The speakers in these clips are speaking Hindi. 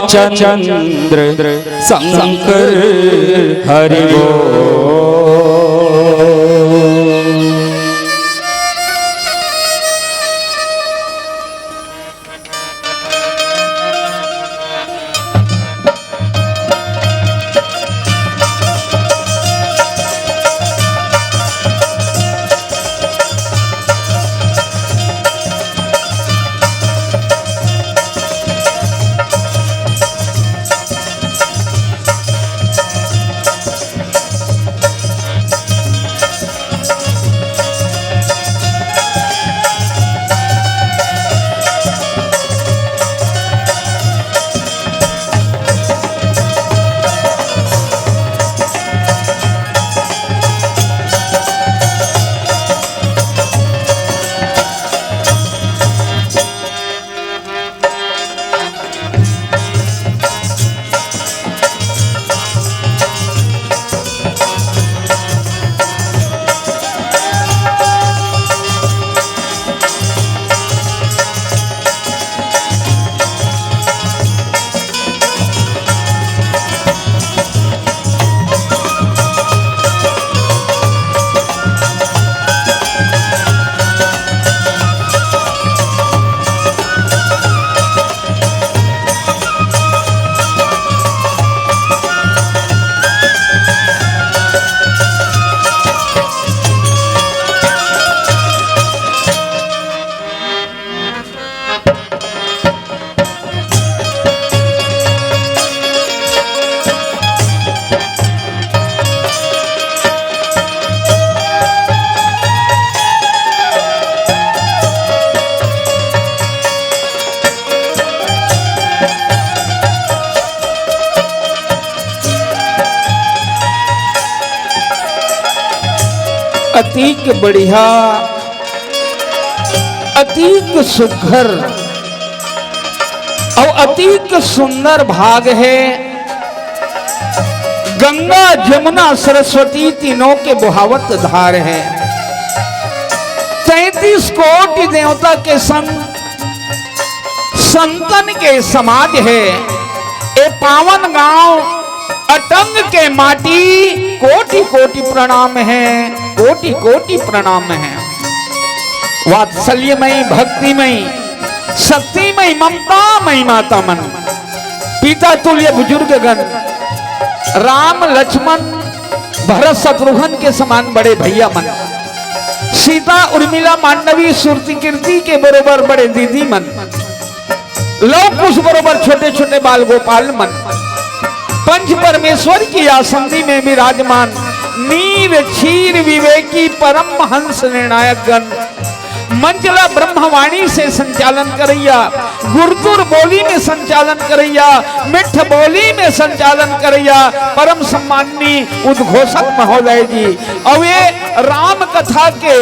रामचंद्र शंकर हरि बोल। अतीक बढ़िया अतीक सुघर और अतीक सुंदर भाग है। गंगा जमुना सरस्वती तीनों के बहावत धार है। 33 कोटि देवता के संग संतन के समाज है। ए पावन गांव अटंग के माटी कोटि कोटि प्रणाम है, कोटि कोटि प्रणाम है। वात्सल्यमयी भक्तिमयी शक्तिमयी ममतामयी माता मन, पिता तुल्य बुजुर्ग गण, राम लक्ष्मण भरत शत्रुघ्न के समान बड़े भैया मन, सीता उर्मिला मांडवी सुरती कीर्ति के बरोबर बड़े दीदी मन, लव कुश बरोबर छोटे छोटे बाल गोपाल मन, पंच परमेश्वर की आसंदी में विराजमान नीर क्षीर विवेकी परम हंस निर्णायक गण, मंजला ब्रह्मवाणी से संचालन करैया, गुरुतुर बोली में संचालन करैया, मिठ बोली में संचालन करैया परम सम्माननीय उद्घोषक महोदय जी। और ये राम कथा के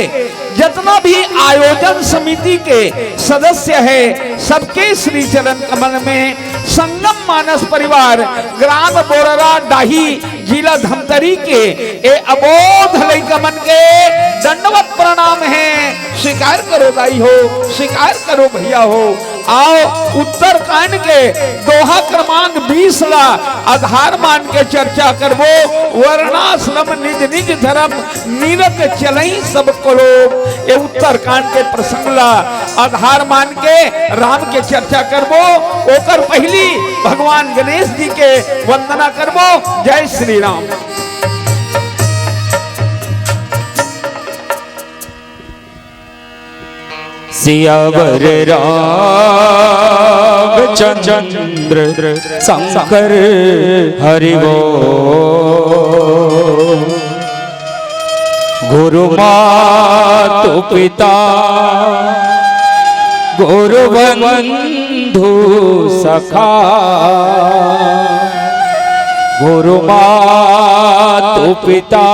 जितना भी आयोजन समिति के सदस्य है सबके श्री चरण कमल में संगम मानस परिवार ग्राम बोररा डाही जिला धमतरी के ए अबोध लैकमन के दंडवत प्रणाम है। स्वीकार करो दाई हो, स्वीकार करो भैया हो। आओ उत्तरकांड के दोहा क्रमांक 20 ला आधार मान के चर्चा करबो। वर्णाश्रम निज निज धर्म नीरत चलई सब करो। ये उत्तरकांड के प्रसंग ला आधार मान के राम के चर्चा करबो। ओकर पहली भगवान गणेश जी के वंदना करबो। जय श्री राम। सियावर रामचंद्र शंकर हरि बोल। गुरु मातु पिता गुरु बंधु सखा, गुरु मातु पिता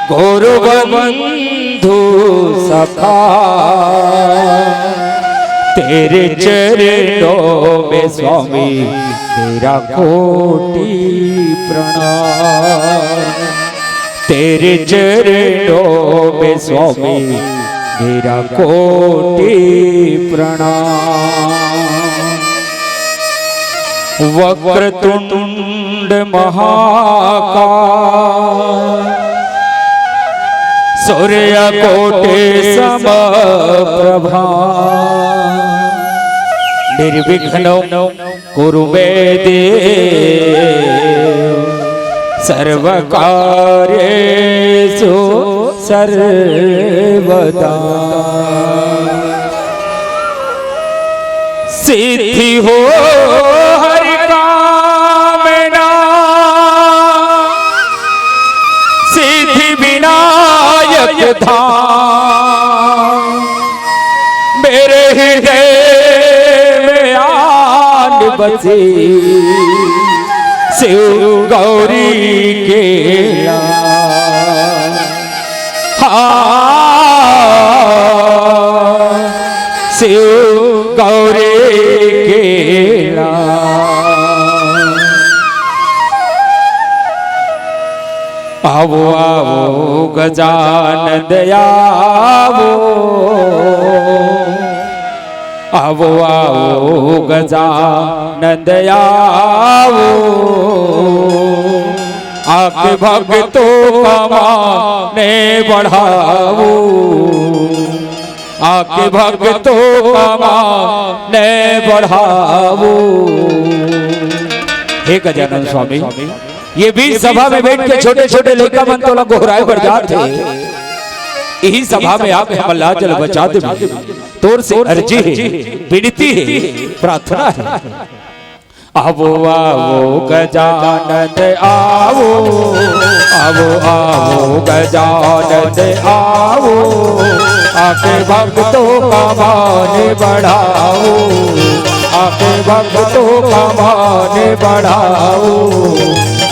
गुरु बंधु सखा, तेरे चरणों में स्वामी तेरा कोटि प्रणाम। तेरे चरणों में स्वामी तेरा कोटि प्रणाम। वक्रतुंड महाकाय सूर्यकोटि समप्रभा निर्विघ्नं कुरु मे देव सर्वकार्येषु सर्वदा। सिद्धि हो हरि कामना सिद्धि विनायक धाम मेरे हृदय में आन बसे शिव गौरी के शिव गौरी के आवो आवो गजानन आवो आवो आवो गजानन आवो आके भक्तों का माने बढ़ावो आके भक्तों का माने बढ़ावो। हे गजानन स्वामी ये भी सभा में बैठ के छोटे छोटे लड़का मन तो गोहराए बढ़ जाते यही सभा में आप अल्लाह जल बचा दे तोर से अर्जी है विनती है प्रार्थना है। आवो आवो गजानन आवो आवो आवो गजानन आवो आके भक्तों का मान बढ़ाओ आके भक्तों का मान बढ़ाओ।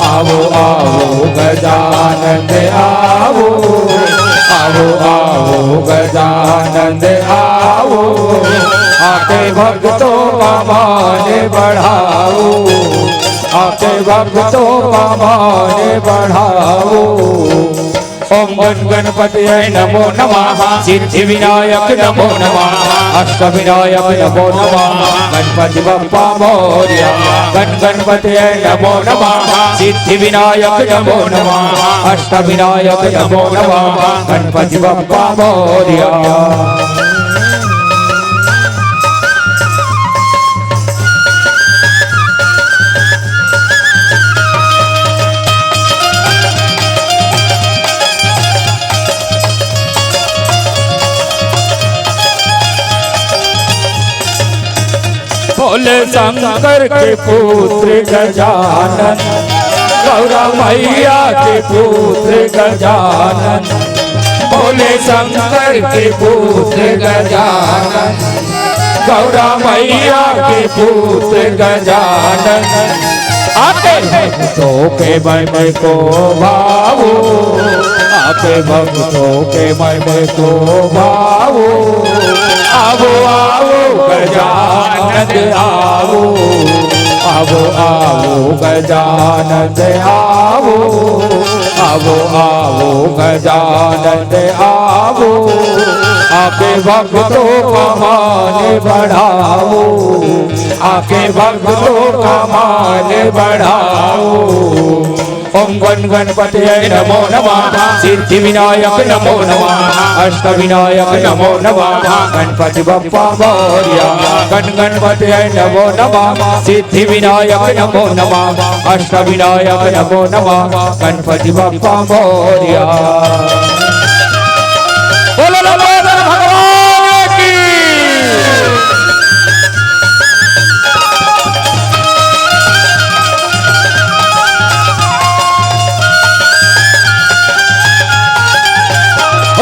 आवो आवो गजानन आवो आवो आवो गजानन आवो आके भक्तों का मान बढ़ाओ आके भक्तों का मान बढ़ाओ। ओम गण गणपति नमो नमः सिद्धि विनायक नमो नमः अष्ट विनायक नमो नमः गणपति बप्पा मोरया गण गणपति नमो नमः सिद्धि विनायक नमो नमः अष्ट विनायक नमो नमः गणपति बप्पा मोरया। बोले शंकर के पुत्र गजानन गौरा मैया के पुत्र गजानन बोले शंकर के पुत्र गजानन गौरा मैया के पुत्र गजानन आके भक्तों के मन को भावो आके भक्तों के मन को भावो। आवो आवो गजानन आवो आवो आवो गजानन आवो आवो आवो गजानन आवो आके भक्तों का मान बढ़ाओ आके भक्तों का मान बढ़ाओ। ओम गण गणपति नमो नमः सिद्धि विनायक नमो नमः अष्ट विनायक नमो नमः गणपति बप्पा मोरया गण गणपति नमो नमः सिद्धि विनायक नमो नमः अष्ट विनायक नमो नमः गणपति बप्पा मोरया। बोलो भगवान की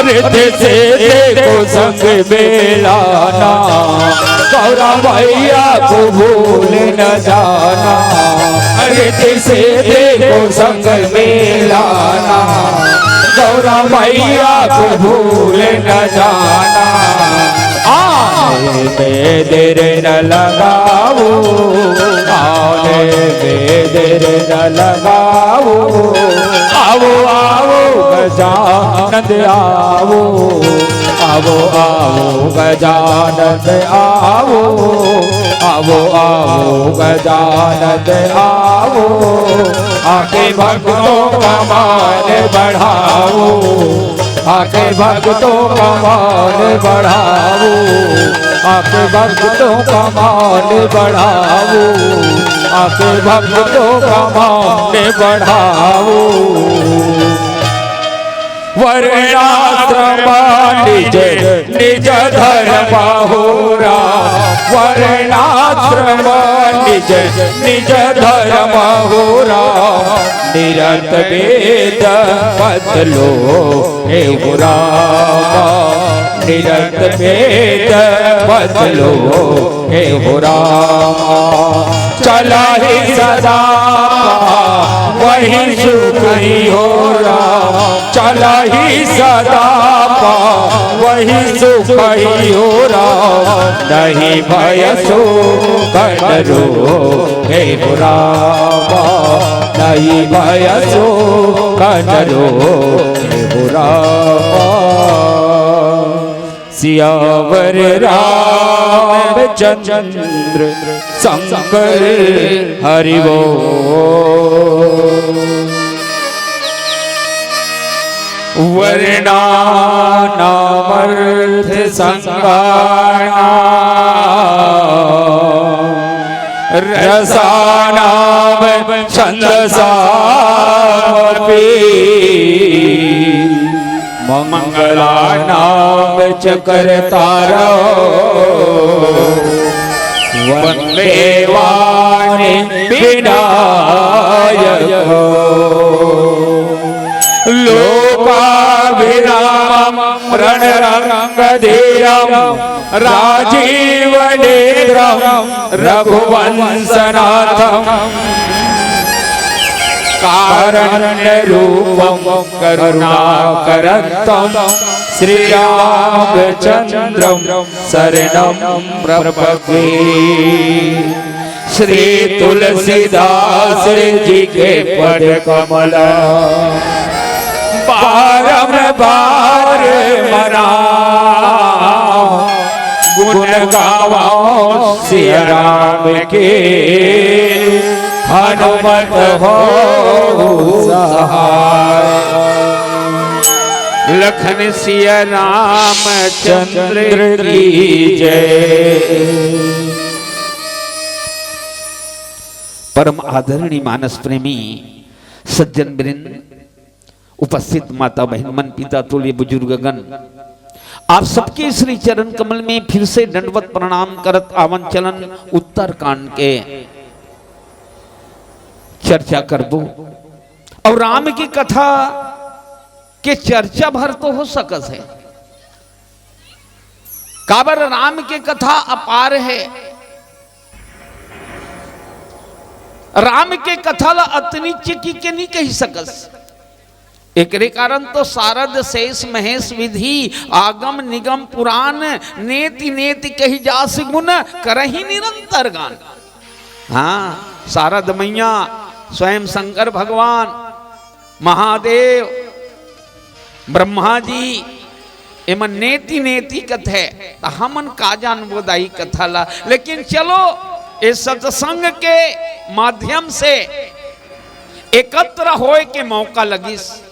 रिद्धि से देखो संग बेलाना गौरा मैया को भूल न जाना रिद्धि से देखो संग बेलाना गौरा मैया को भूल न जाना। आने में देर न लगाओ आने में देर न लगाओ आवो आवो गजानन आवो आवो आवो गजानन आवो आवो आवो गजानन आवो, आके भक्तों का मान बढ़ाओ, आके भक्तों का मान बढ़ाओ, आके भक्तों का मान बढ़ाओ, आके भक्तों का मान बढ़ाओ। वर्णाश्रम निज निज धर्म होरा, वर्णाश्रम निज निज धर्म होरा, निरत वेद बदलो हे रामा, निरत वेद बदलो हे रामा। चला ही सदा वही सुख ही हो राम, चला ही सदा वही सुख ही हो राम, नहीं भय सो करो हे रामा, नहीं भय सो करो हे रामा। सियावर रामचंद्र शंकर हरि बोल। वर्णानामर्थ संगाना रसानाम छंदसामपि, मंगलानाम चकरतारो वंदे वाणी विनायको, लोकाभिरामं रणरंगधीरं राजीव नेत्रं रघुवंशनाथं, कारण्य रूपं करुणाकरं श्रीरामचंद्रं शरणं प्रपद्ये। श्री तुलसीदास जी के पद कमल बारंबार मना, गुण गावा सिया राम के हनुमत हो सहाय। लखन सिया राम चंद्र की जय। परम आदरणीय मानस प्रेमी सज्जन वृंद, उपस्थित माता बहन मन पिता तुल्य बुजुर्गगण, आप सबके श्री चरण कमल में फिर से दंडवत प्रणाम करत आवन चलन उत्तर कांड के चर्चा करबो। और राम की कथा के चर्चा भर तो हो सकस है, काबर राम की कथा अपार है। राम के कथा ला अतनी चिकी के नहीं कही सकस। एकरे कारण तो सारद शेष महेश विधि आगम निगम पुराण नेति नेति कही जास गुण करही निरंतर गान। हाँ, सारद मैया स्वयं शंकर भगवान महादेव ब्रह्मा जी एमन नेति नेति कथे हमन का जान बोदाई कथा ला। लेकिन चलो इस सत्संग के माध्यम से एकत्र होए के मौका लगिस,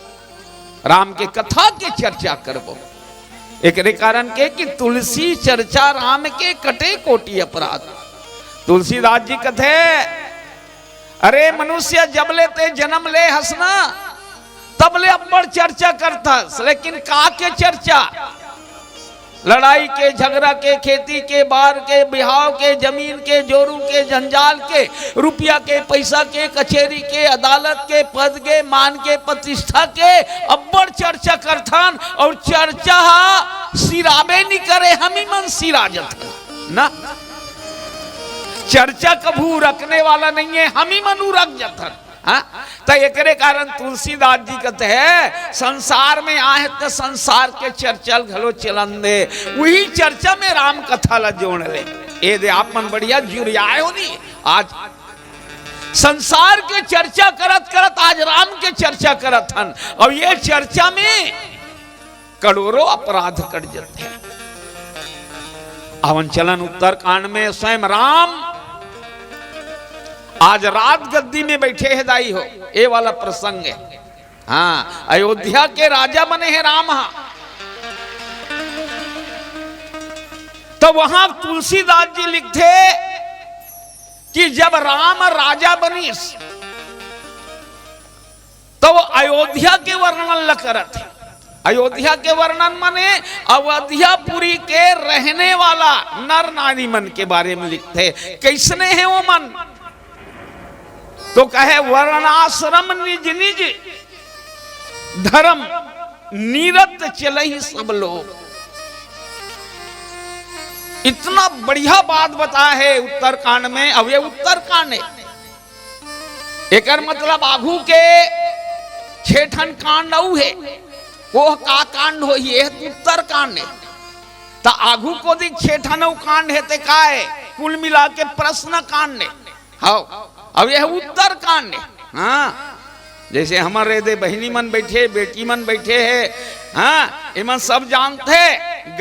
राम के कथा के चर्चा करबो। एक कारण के कि तुलसी चर्चा राम के कटे कोटि अपराध। तुलसीदास जी कथे, अरे मनुष्य जब लेते जन्म ले हंसना तब ले अब्बड़ चर्चा करता, लेकिन का के चर्चा? लड़ाई के, झगड़ा के, खेती के, बार के, बिहाव के, जमीन के, जोरू के, जंजाल के, रुपया के, पैसा के, कचेरी के, अदालत के, पद के, मान के, प्रतिष्ठा के अब्बड़ चर्चा करथन। और चर्चा सिराबे नहीं करे, हम ही मन सिराजत ना। चर्चा कभू रखने वाला नहीं है, हम ही मनु रख जाथन। तो एकरे कारण तुलसीदास जी कहते हैं संसार में आए तो संसार के चर्चा घलो चलन दे, वही चर्चा में राम कथा ला जोड़ ले। ये दे आप मन बढ़िया जुड़ियाए हो नहीं। आज संसार के चर्चा करत करत आज राम के चर्चा करत हन, और ये चर्चा में करोड़ों अपराध कट जाते हैं। आवन चलन उत्तर कांड में स्वयं राम आज रात गद्दी में बैठे हैं दाई हो, ये वाला प्रसंग है। हाँ, अयोध्या के राजा बने हैं राम। तो वहां तुलसीदास जी लिखते कि जब राम राजा बनीस तो वो अयोध्या के वर्णन ल करत है। अयोध्या के वर्णन माने अवधियापुरी के रहने वाला नर नारी मन के बारे में लिखते। कैसने हैं वो मन? तो कहे वर्णाश्रम निज निज धर्म नीरत चलहि सब लोग। इतना बढ़िया बात बताया है उत्तरकांड में। अब ये उत्तरकांड है, एक मतलब आघू के छेठन कांड है, वो का कांड हो ये उत्तरकांड है। तो आघू को दी छेठन कांड है, ते का है कुल मिला के प्रश्न कांड है। हाँ, अब यह उत्तरकांड है। हाँ, जैसे हमारे दे बहनी मन बैठे, बेटी मन बैठे है, हाँ, इमन सब जानते हैं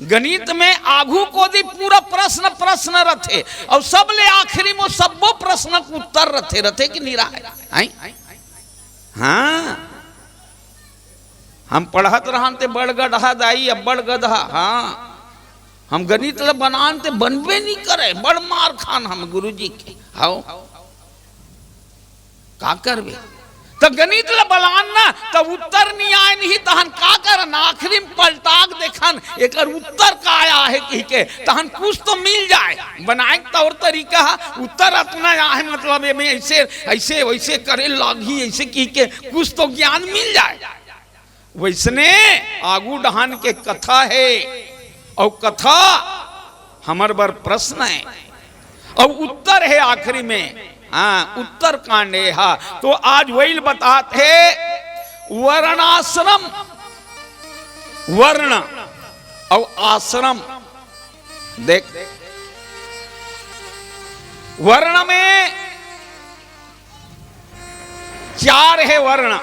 गणित में आघू को दी पूरा प्रश्न रथे और सब ले आखिरी में सबो प्रश्न के उत्तर रथे कि नहीं रहा है। हाँ, हम पढ़त रहते बड़ गधा दाई अब बड़ गधा। हाँ, हम गणित ल बनाते बनबे नहीं करे, बड़ मार खान हम गुरुजी के। हाउ का करबे? तो गणित ल बलान ना तो उत्तर नहीं आए नहीं तहन का करन? आखिरी में पलटाक देखन एकर उत्तर का आया है के तहन कुछ तो मिल जाए। बनाए तौर तरीका उत्तर अपना है, मतलब ये ऐसे ऐसे वैसे करे लागी ऐसे की के कुछ तो ज्ञान मिल जाए। वैसने आगू डहान के कथा है और कथा हमार बर प्रश्न है और उत्तर है आखिरी में। हाँ, उत्तर कांड है। हाँ, तो आज वही बताते वर्णाश्रम, वर्ण और आश्रम। देख, वर्ण में 4 है वर्ण,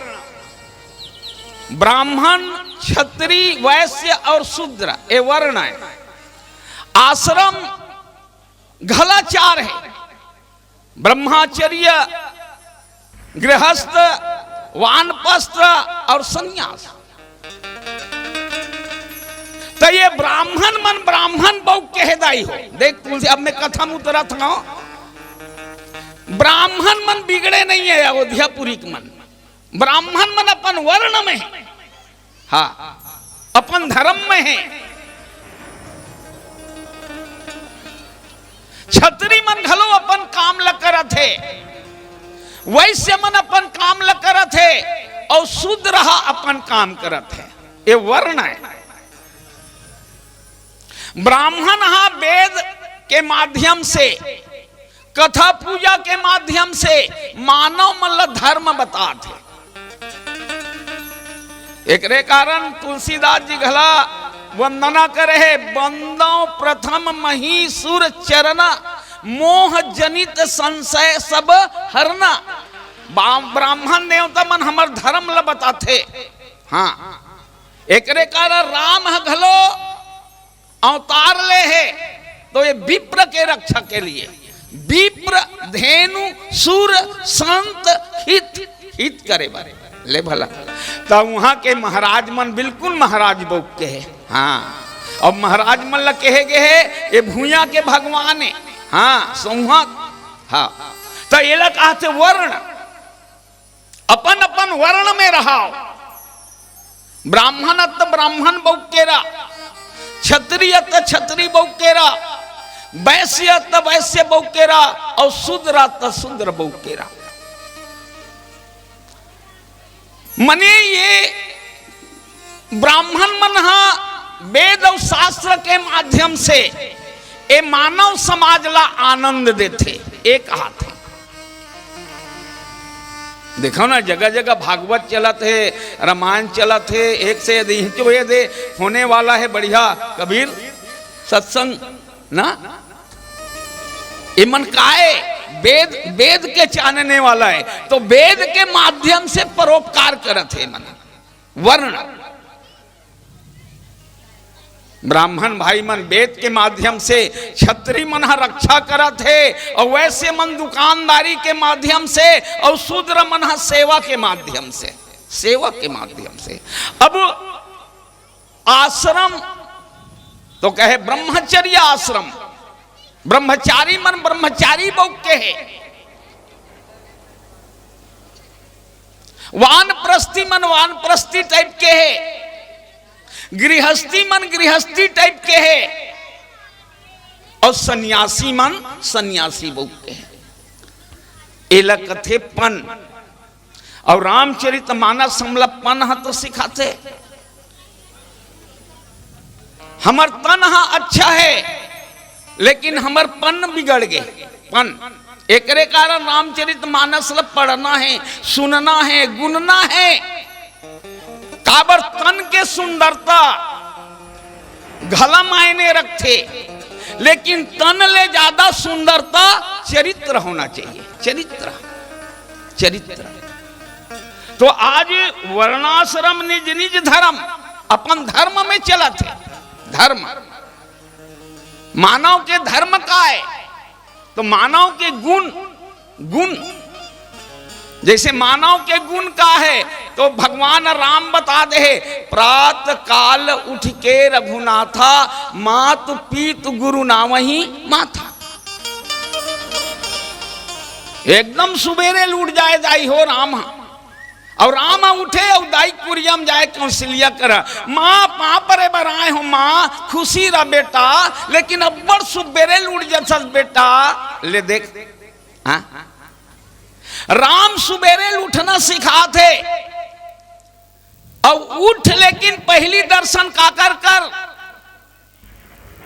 ब्राह्मण, क्षत्रिय, वैश्य और शूद्र, ये वर्ण है। आश्रम घला 4 है, ब्रह्मचर्य, गृहस्थ, वानप्रस्थ और संन्यास। तो ये ब्राह्मण मन ब्राह्मण बहु कहदाई हो। देख तुलसी, अब मैं कथा में उतरा था, ब्राह्मण मन बिगड़े नहीं है अयोध्यापुरी के मन। ब्राह्मण मन अपन वर्ण में है, हाँ, अपन धर्म में है। क्षत्रिय मन घलो अपन काम ल करत है, वैश्य मन अपन काम ल करत है और शूद्र अपन काम करत है। ये वर्ण है। ब्राह्मण वेद के माध्यम से, कथा पूजा के माध्यम से मानव मन धर्म बतात है। एकरे कारण तुलसीदास जी घला वंदना करे, बंदो प्रथम महीसुर चरना, मोह जनित संशय सब हरना। ब्राह्मण देवता मन हमार धर्म ल बताते। हाँ, एकरे कारण राम घलो अवतार ले है तो ये विप्र के रक्षा के लिए। विप्र, धेनु, सुर, संत, हित करे बारे ले भला। तो वहां के महाराज मन बिल्कुल महाराज बोक के है। हाँ, अब महाराज मन ल कहे गए है ये भूया के भगवान है। हाँ, संहत। हाँ, तो ये ला कहते वर्ण, अपन अपन वर्ण में रहाओ। ब्राह्मण त ब्राह्मण बौकेरा, क्षत्रिय त क्षत्रिय बौकेरा, वैश्य त वैश्य बौकेरा और शूद्र त शूद्र बौकेरा। मने ये ब्राह्मण मन वेद और शास्त्र के माध्यम से ये मानव समाज ला आनंद देते। एक हाथ है, देखो ना जगह जगह भागवत चलत है, रामायण चलत है, एक से दे होने वाला है बढ़िया कबीर सत्संग ना। इमन काए वेद के जानने वाला है तो वेद के माध्यम से परोपकार करत है मन। वर्ण ब्राह्मण भाई मन वेद के माध्यम से क्षत्रिय मन रक्षा करत है, और वैसे मन दुकानदारी के माध्यम से, और शूद्र मन सेवा के माध्यम से, सेवा के माध्यम से। अब आश्रम तो कहे ब्रह्मचर्य आश्रम, ब्रह्मचारी मन ब्रह्मचारी बौक के है, वानप्रस्थी मन वानप्रस्थी टाइप के है, गृहस्थी मन गृहस्थी टाइप के है, और सन्यासी मन सन्यासी बौक के है। एला कथे पन, और रामचरित मानस हमला पन हा तो सिखाते। हमर तन हा अच्छा है, लेकिन हमर पन बिगड़ गए। पन एकरे कारण रामचरित मानस ल पढ़ना है, सुनना है, गुनना है। काबर तन के सुंदरता घला मायने रखते, लेकिन तन ले ज्यादा सुंदरता चरित्र होना चाहिए। चरित्र चरित्र तो आज वर्णाश्रम निज निज धर्म, अपन धर्म में चला थे। धर्म मानव के धर्म का है, तो मानव के गुण, गुण जैसे मानव के गुण का है, तो भगवान राम बता दे, प्रात काल उठ के रघुनाथा, मातु पीत गुरु नावही माथा। एकदम सुबेरे लूट जाए दाई हो राम, और राम उठे और दाई कुरियम जाए कौशल्या कर, माँ पाँ परे बराए हो माँ, खुशी रहा बेटा, लेकिन अब बड़ सुबेरे लूट जस बेटा। ले देख, हाँ राम सुबेरे उठना सिखाते, और उठ लेकिन पहली दर्शन का कर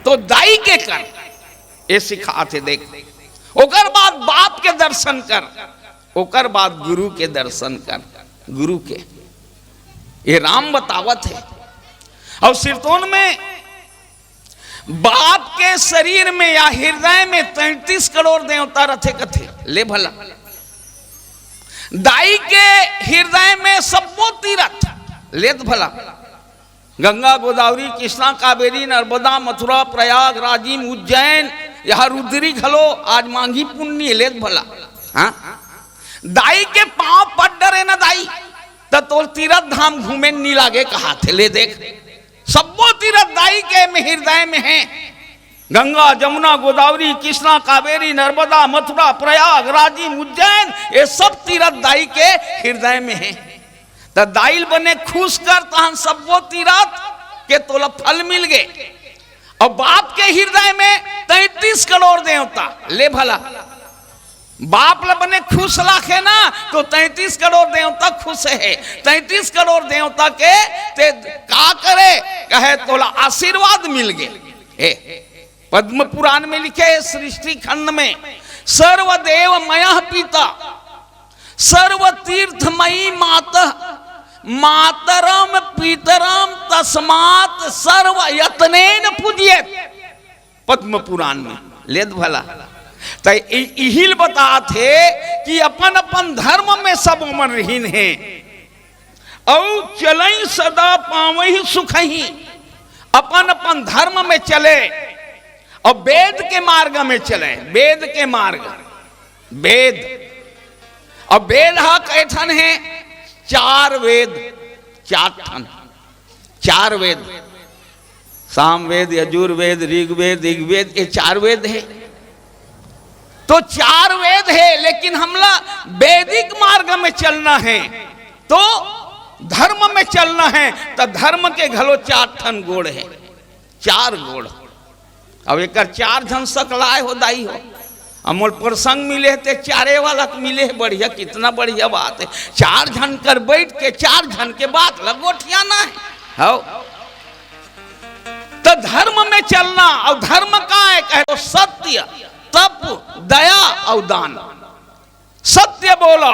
तो दाई के कर, ये सिखाते। देख, ओकर बाद बाप के दर्शन कर, ओकर बाद गुरु के दर्शन कर, गुरु के। ये राम बतावत है। और सिरतोन में बाप के शरीर में या हृदय में 33 करोड़ देवता रथे कथे। ले भला, दाई के हृदय में सबो तीरथ लेत भला, गंगा गोदावरी कृष्णा कावेरी नर्मदा मथुरा प्रयाग राजीव उज्जैन, यह रुद्री घलो आज मांगी पुण्य लेत भला। हाँ, दाई के पांव पट डरे ना दाई, तो तीरथ धाम घूमे नहीं लागे कहा थे। ले देख, सबो तीरथ दाई के में हृदय में है। गंगा जमुना गोदावरी कृष्णा कावेरी नर्मदा मथुरा प्रयाग राजीव उज्जैन, ये सब तीरथ दाई के हृदय में है। तो दाइल बने खुश कर, तहन सबो तीरथ के तोला फल मिल गए। और बाप के हृदय में 33 करोड़ देवता। ले भला, बाप ला बने खुश लाखे ना, तो 33 करोड़ देवता खुश है। 33 करोड़ देवता के ते का करे, कहे तोला आशीर्वाद मिल गए। पद्म पुराण में लिखे है, सृष्टि खंड में, सर्वदेव मयः पिता सर्व तीर्थमयी माता मातरम पितरम तस्मात् सर्व यत्नेन पूज्येत। पद्म पुराण में लेद भला। तो इहिल बता थे कि अपन अपन धर्म में सब अमर रहीन है, और चलई सदा पावही सुखही। अपन अपन धर्म में चले और वेद के मार्ग में चले। वेद के मार्ग, वेद, और वेद हा कैठन है, 4 वेद, 4 ठन, 4 वेद, सामवेद यजुर्वेद ऋग्वेद ऋग्वेद, ये 4 वेद है। तो 4 वेद है, लेकिन हमला वैदिक मार्ग में चलना है, तो धर्म में चलना है, तो धर्म के घलो 4 ठन गोड़ है, 4 गोड़। अब एक 4 जन सकलाए हो दाई हो, अमोल प्रसंग मिले थे 4 वाला मिले, बढ़िया, कितना बढ़िया बात है। 4 जन कर बैठ के 4 जन के बात लगोठियाना है। हो तो धर्म में चलना, और धर्म का है कहे तो सत्य, तप, दया और दान। सत्य बोलो,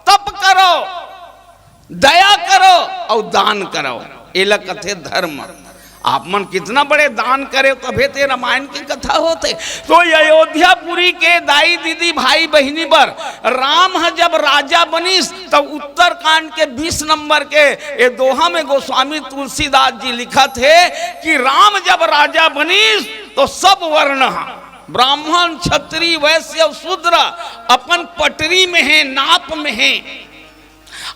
तप करो, दया करो और दान करो, ये कथे धर्म। आप मन कितना बड़े दान करे तभे ते रामायण की कथा होते। तो अयोध्यापुरी के दाई दीदी भाई बहनी पर राम जब राजा बनिस तब उत्तरकांड के 20 नंबर के ये दोहा में गोस्वामी तुलसीदास जी लिखा थे कि राम जब राजा बनिस तो सब वर्ण ब्राह्मण क्षत्रिय वैश्य शूद्र अपन पटरी में है, नाप में है।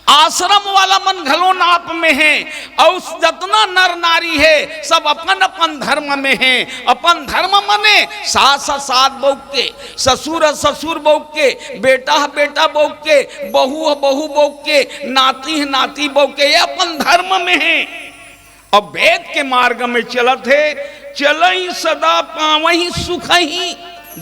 आश्रम वाला मन घलो नाप में है और जितना नर नारी है सब अपन अपन धर्म में है। अपन धर्म मने सास सास बहू के, ससुर ससुर बहू के, बेटा बेटा बहू के, बहू बहू बहू के, नाती नाती बहू के, ये अपन धर्म में है। अब वेद के मार्ग में चलत है, चलई सदा पावही सुख ही,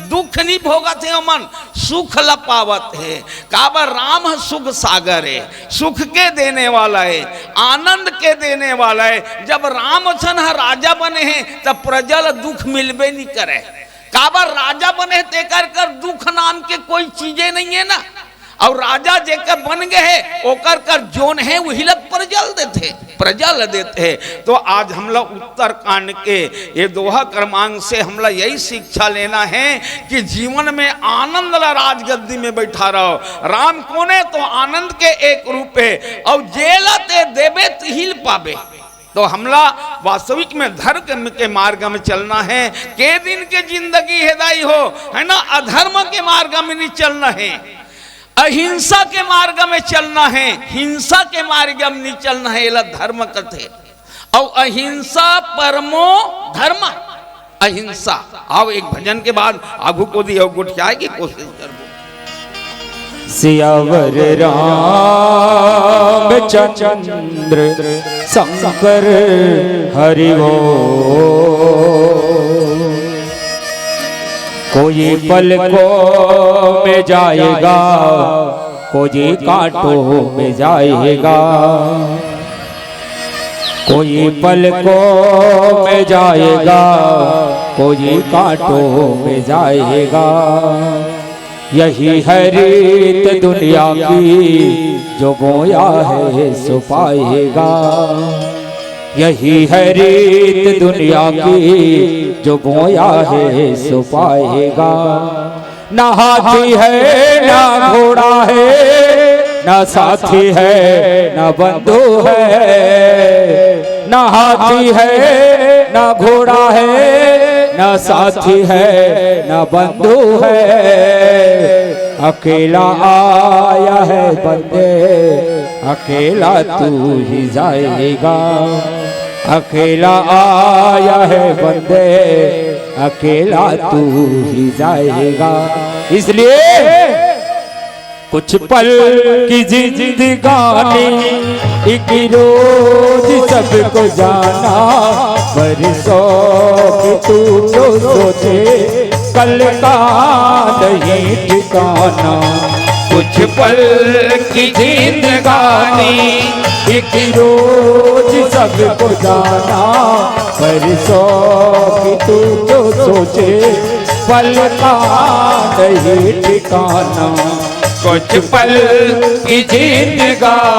दुख नहीं भोगत है मन, सुख ल पावत है। काबर राम सुख सागर है, सुख के देने वाला है, आनंद के देने वाला है। जब रामचंद्र राजा बने हैं तब प्रजल दुख मिलबे नहीं करे। काबर राजा बने ते कर दुख नाम के कोई चीजें नहीं है ना। और राजा जेकर बन गए है ओकर कर जोन है वही लग प्रजल देते हैं। तो आज हम लोग उत्तरकांड के ये दोहा क्रमांक से हम लोग यही शिक्षा लेना है कि जीवन में आनंद ला राजगद्दी में बैठा रहो। राम कोने तो आनंद के एक रूप है और जेला ते देवे तिहिल पावे। तो हमला वास्तविक में धर्म के मार्ग में चलना है। के दिन के जिंदगी हेदाई हो है ना, अधर्म के मार्ग में नहीं चलना है, अहिंसा के मार्ग में चलना है, हिंसा के मार्ग में नहीं चलना है। ये धर्म कथे और अहिंसा परमो धर्म, अहिंसा। आओ एक भजन के बाद आगू को दी गुटिया की कोशिश करो। सियावर रामचंद्र शंकर हरि कोई पलकों में जाएगा, कोई कांटों में जाएगा, कोई पलकों में जाएगा, कोई कांटों में जाएगा। यही है रीत दुनिया की, जो बोया है सो पाएगा। यही है रीत दुनिया की, जो बोया है सो पाएगा। ना हाथी है ना घोड़ा है, ना साथी है ना बंधु है। ना हाथी है ना घोड़ा है, ना साथी है ना बंधु है। अकेला आया है बंदे, अकेला तू ही जाएगा। अकेला आया है बंदे, अकेला तू ही जाएगा। इसलिए कुछ पल की जिंदगानी, एक रोज सबको जाना। बरसों की तू जो सोचे, कल का नहीं ठिकाना। कुछ पल की जिंदगानी, एक रोज सबको जाना। बरसों की तू जो सोचे, पल का नहीं ठिकाना। कुछ पल की जिंदगानी।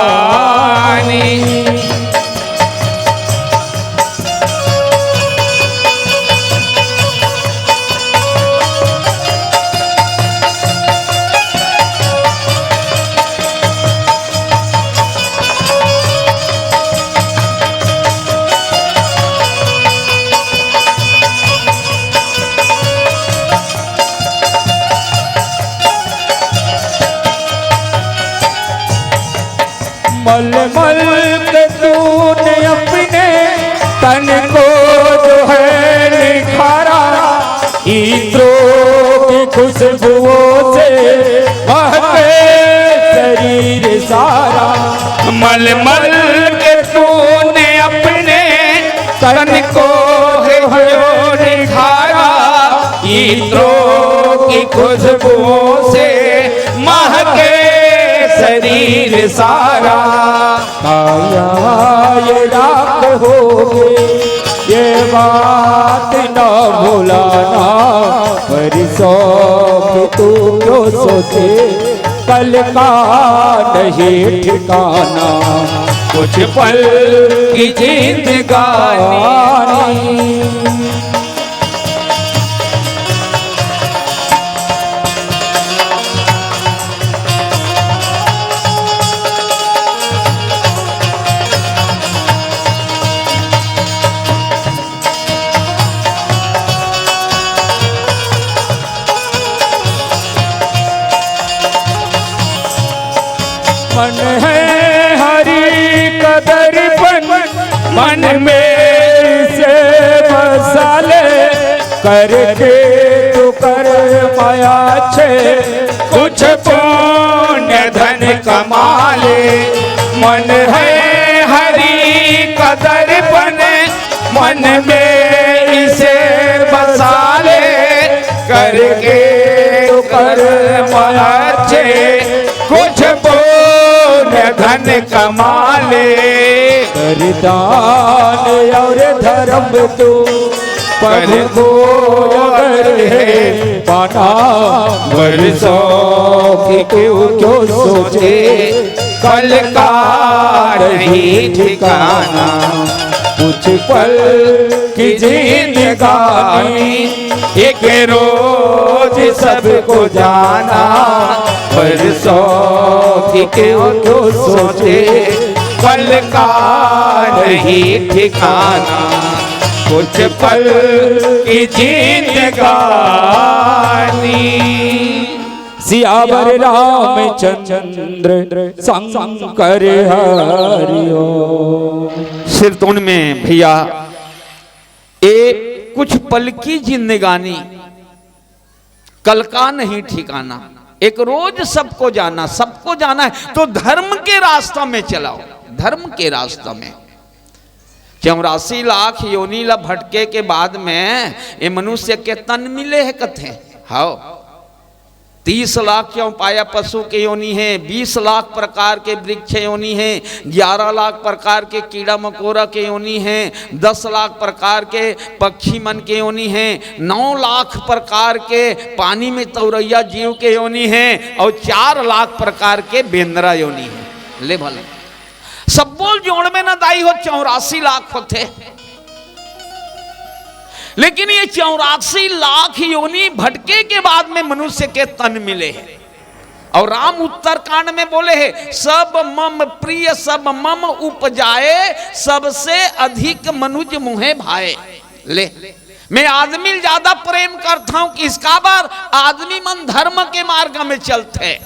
मल मल के तूने अपने तन को जो है निखारा। इत्रों की खुशबुओं से महके शरीर सारा। मल मल के तूने अपने तन को जो निखारा। इत्रों की खुशबुओं से महके शरीर सारा। काया ये राख होगे, ये बात न भुलाना। बरसों की तू जो सोचे, कल का नहीं ठिकाना। कुछ पल की जिंदगानी। मन है हरि कदरपन मन में से बसा ले, करके तू कर माया छे कुछ पुण्य धन कमा ले। मन है हरि कदरपन मन में इसे बसा ले, करके तू कर माया छे कुछ धन कमा ले। कर दान और धर्म तो पद को अगर है पाना, वर्षों की क्यों सोचे कल का नहीं ठिकाना। कुछ पल की जिंदगानी एक रोज सबको जाना, वर्षों की क्यों सोचे कल का नहीं ठिकाना। कुछ पल की जिंदगानी। सियावर रामचंद्र शंकर हरिओ। सिरतोन में भैया एक कुछ पल की जिंदगानी, कल का नहीं ठिकाना। एक रोज सबको जाना, सबको जाना है तो धर्म के रास्ता में चलाओ, धर्म के रास्ता में। 84 लाख योनि ला भटके के बाद में ये मनुष्य के तन मिले है कथे। हाँ 30 लाख क्यों पाया पशु के योनि है, 20 लाख प्रकार के वृक्ष योनि है, 11 लाख प्रकार के कीड़ा मकोड़ा के योनि है, 10 लाख प्रकार के पक्षी मन के योनि है, 9 लाख प्रकार के पानी में तौरैया जीव के योनि है और 4 लाख प्रकार के बेंद्रा योनि है। ले भले सब बोल जोड़ में ना दाई हो 84 लाख होते, लेकिन ये 84 लाख योनि भटके के बाद में मनुष्य के तन मिले हैं। और राम उत्तरकांड में बोले हैं सब मम प्रिय सब मम उपजाए, सबसे अधिक मनुज मुहे भाए। ले मैं आदमी ज्यादा प्रेम करता हूं कि इसका बार आदमी मन धर्म के मार्ग में चलते।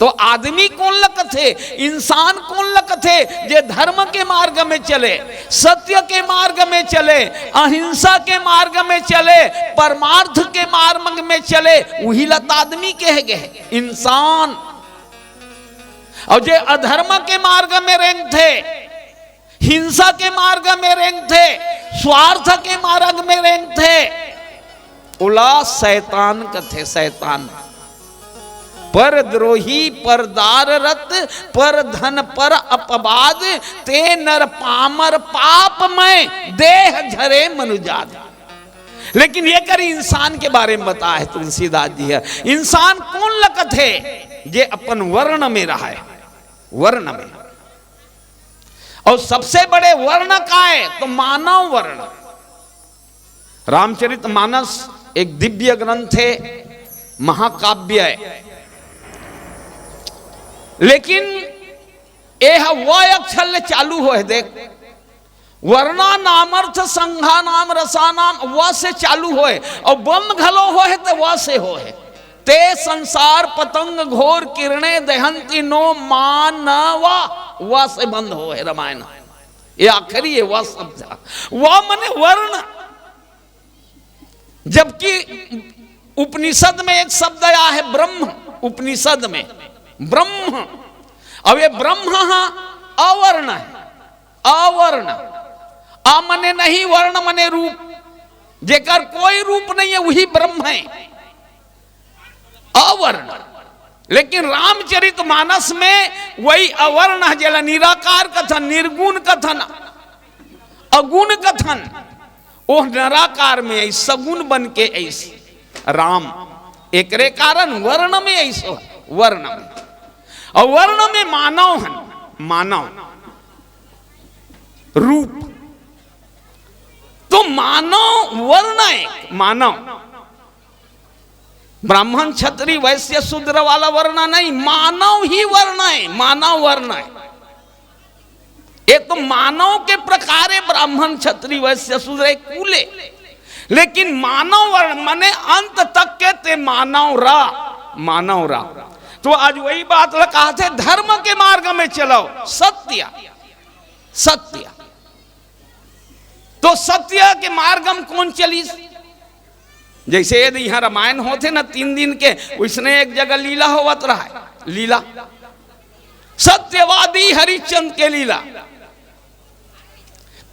तो आदमी कौन लगते, इंसान कौन लगते जे धर्म के मार्ग में चले, सत्य के मार्ग में चले, अहिंसा के मार्ग में चले, परमार्थ के मार्ग में चले, वही लत आदमी कहे गए इंसान। और जे अधर्म के मार्ग में रेंग थे, हिंसा के मार्ग में रेंग थे, स्वार्थ के मार्ग में रेंग थे, उला शैतान कथे। शैतान पर द्रोही पर दार रत पर धन पर अपवाद, ते नर पामर पाप में देह झरे मनुजाद। लेकिन ये कर इंसान के बारे में बता है तुलसीदास जी है, इंसान कौन लगत है जे अपन वर्ण में रहा है, वर्ण में। और सबसे बड़े वर्ण का है तो मानव वर्ण। रामचरितमानस एक दिव्य ग्रंथ है, महाकाव्य है, लेकिन यह वह अक्षर चालू हो है। देख वर्णा नामर्थ संघा नाम रसा नाम वह से चालू हो है, और बम घलो हो है तो वह से हो है। ते संसार पतंग घोर किरणे दहंती नो मानवा, वह से बंद हो है रामायण। ये आखिरी है वह शब्द, वह मने वर्ण। जबकि उपनिषद में एक शब्द आया है ब्रह्म, उपनिषद में ब्रह्म। अब ये ब्रह्म अवर्ण है, अवर्ण। आ मने नहीं, वर्ण मने रूप, जेकर कोई रूप नहीं है वही ब्रह्म है, अवर्ण। लेकिन रामचरितमानस में वही अवर्ण है, जला निराकार कथन, निर्गुण कथन, अगुण कथन। वो निराकार में ऐसा सगुण बन के ऐसे राम, एकरे कारण वर्ण में ऐसा, वर्ण में। और वर्ण में मानव है, मानव रूप। तो मानव वर्ण है, मानव, ब्राह्मण क्षत्रिय वैश्य शूद्र वाला वर्ण नहीं, मानव ही वर्ण है, मानव वर्ण है। ये तो मानव के प्रकार है, ब्राह्मण क्षत्रिय वैश्य शूद्र एक कूले, लेकिन मानव वर्ण माने अंत तक के ते मानव रा, मानव रा। तो आज वही बात कहा थे, धर्म के मार्ग में चलो, सत्य सत्य। तो सत्य के मार्ग में कौन चली? जैसे यदि यहाँ रामायण होते ना 3 दिन के, उसने एक जगह लीला होवत रहा है, लीला सत्यवादी हरिश्चंद्र के लीला।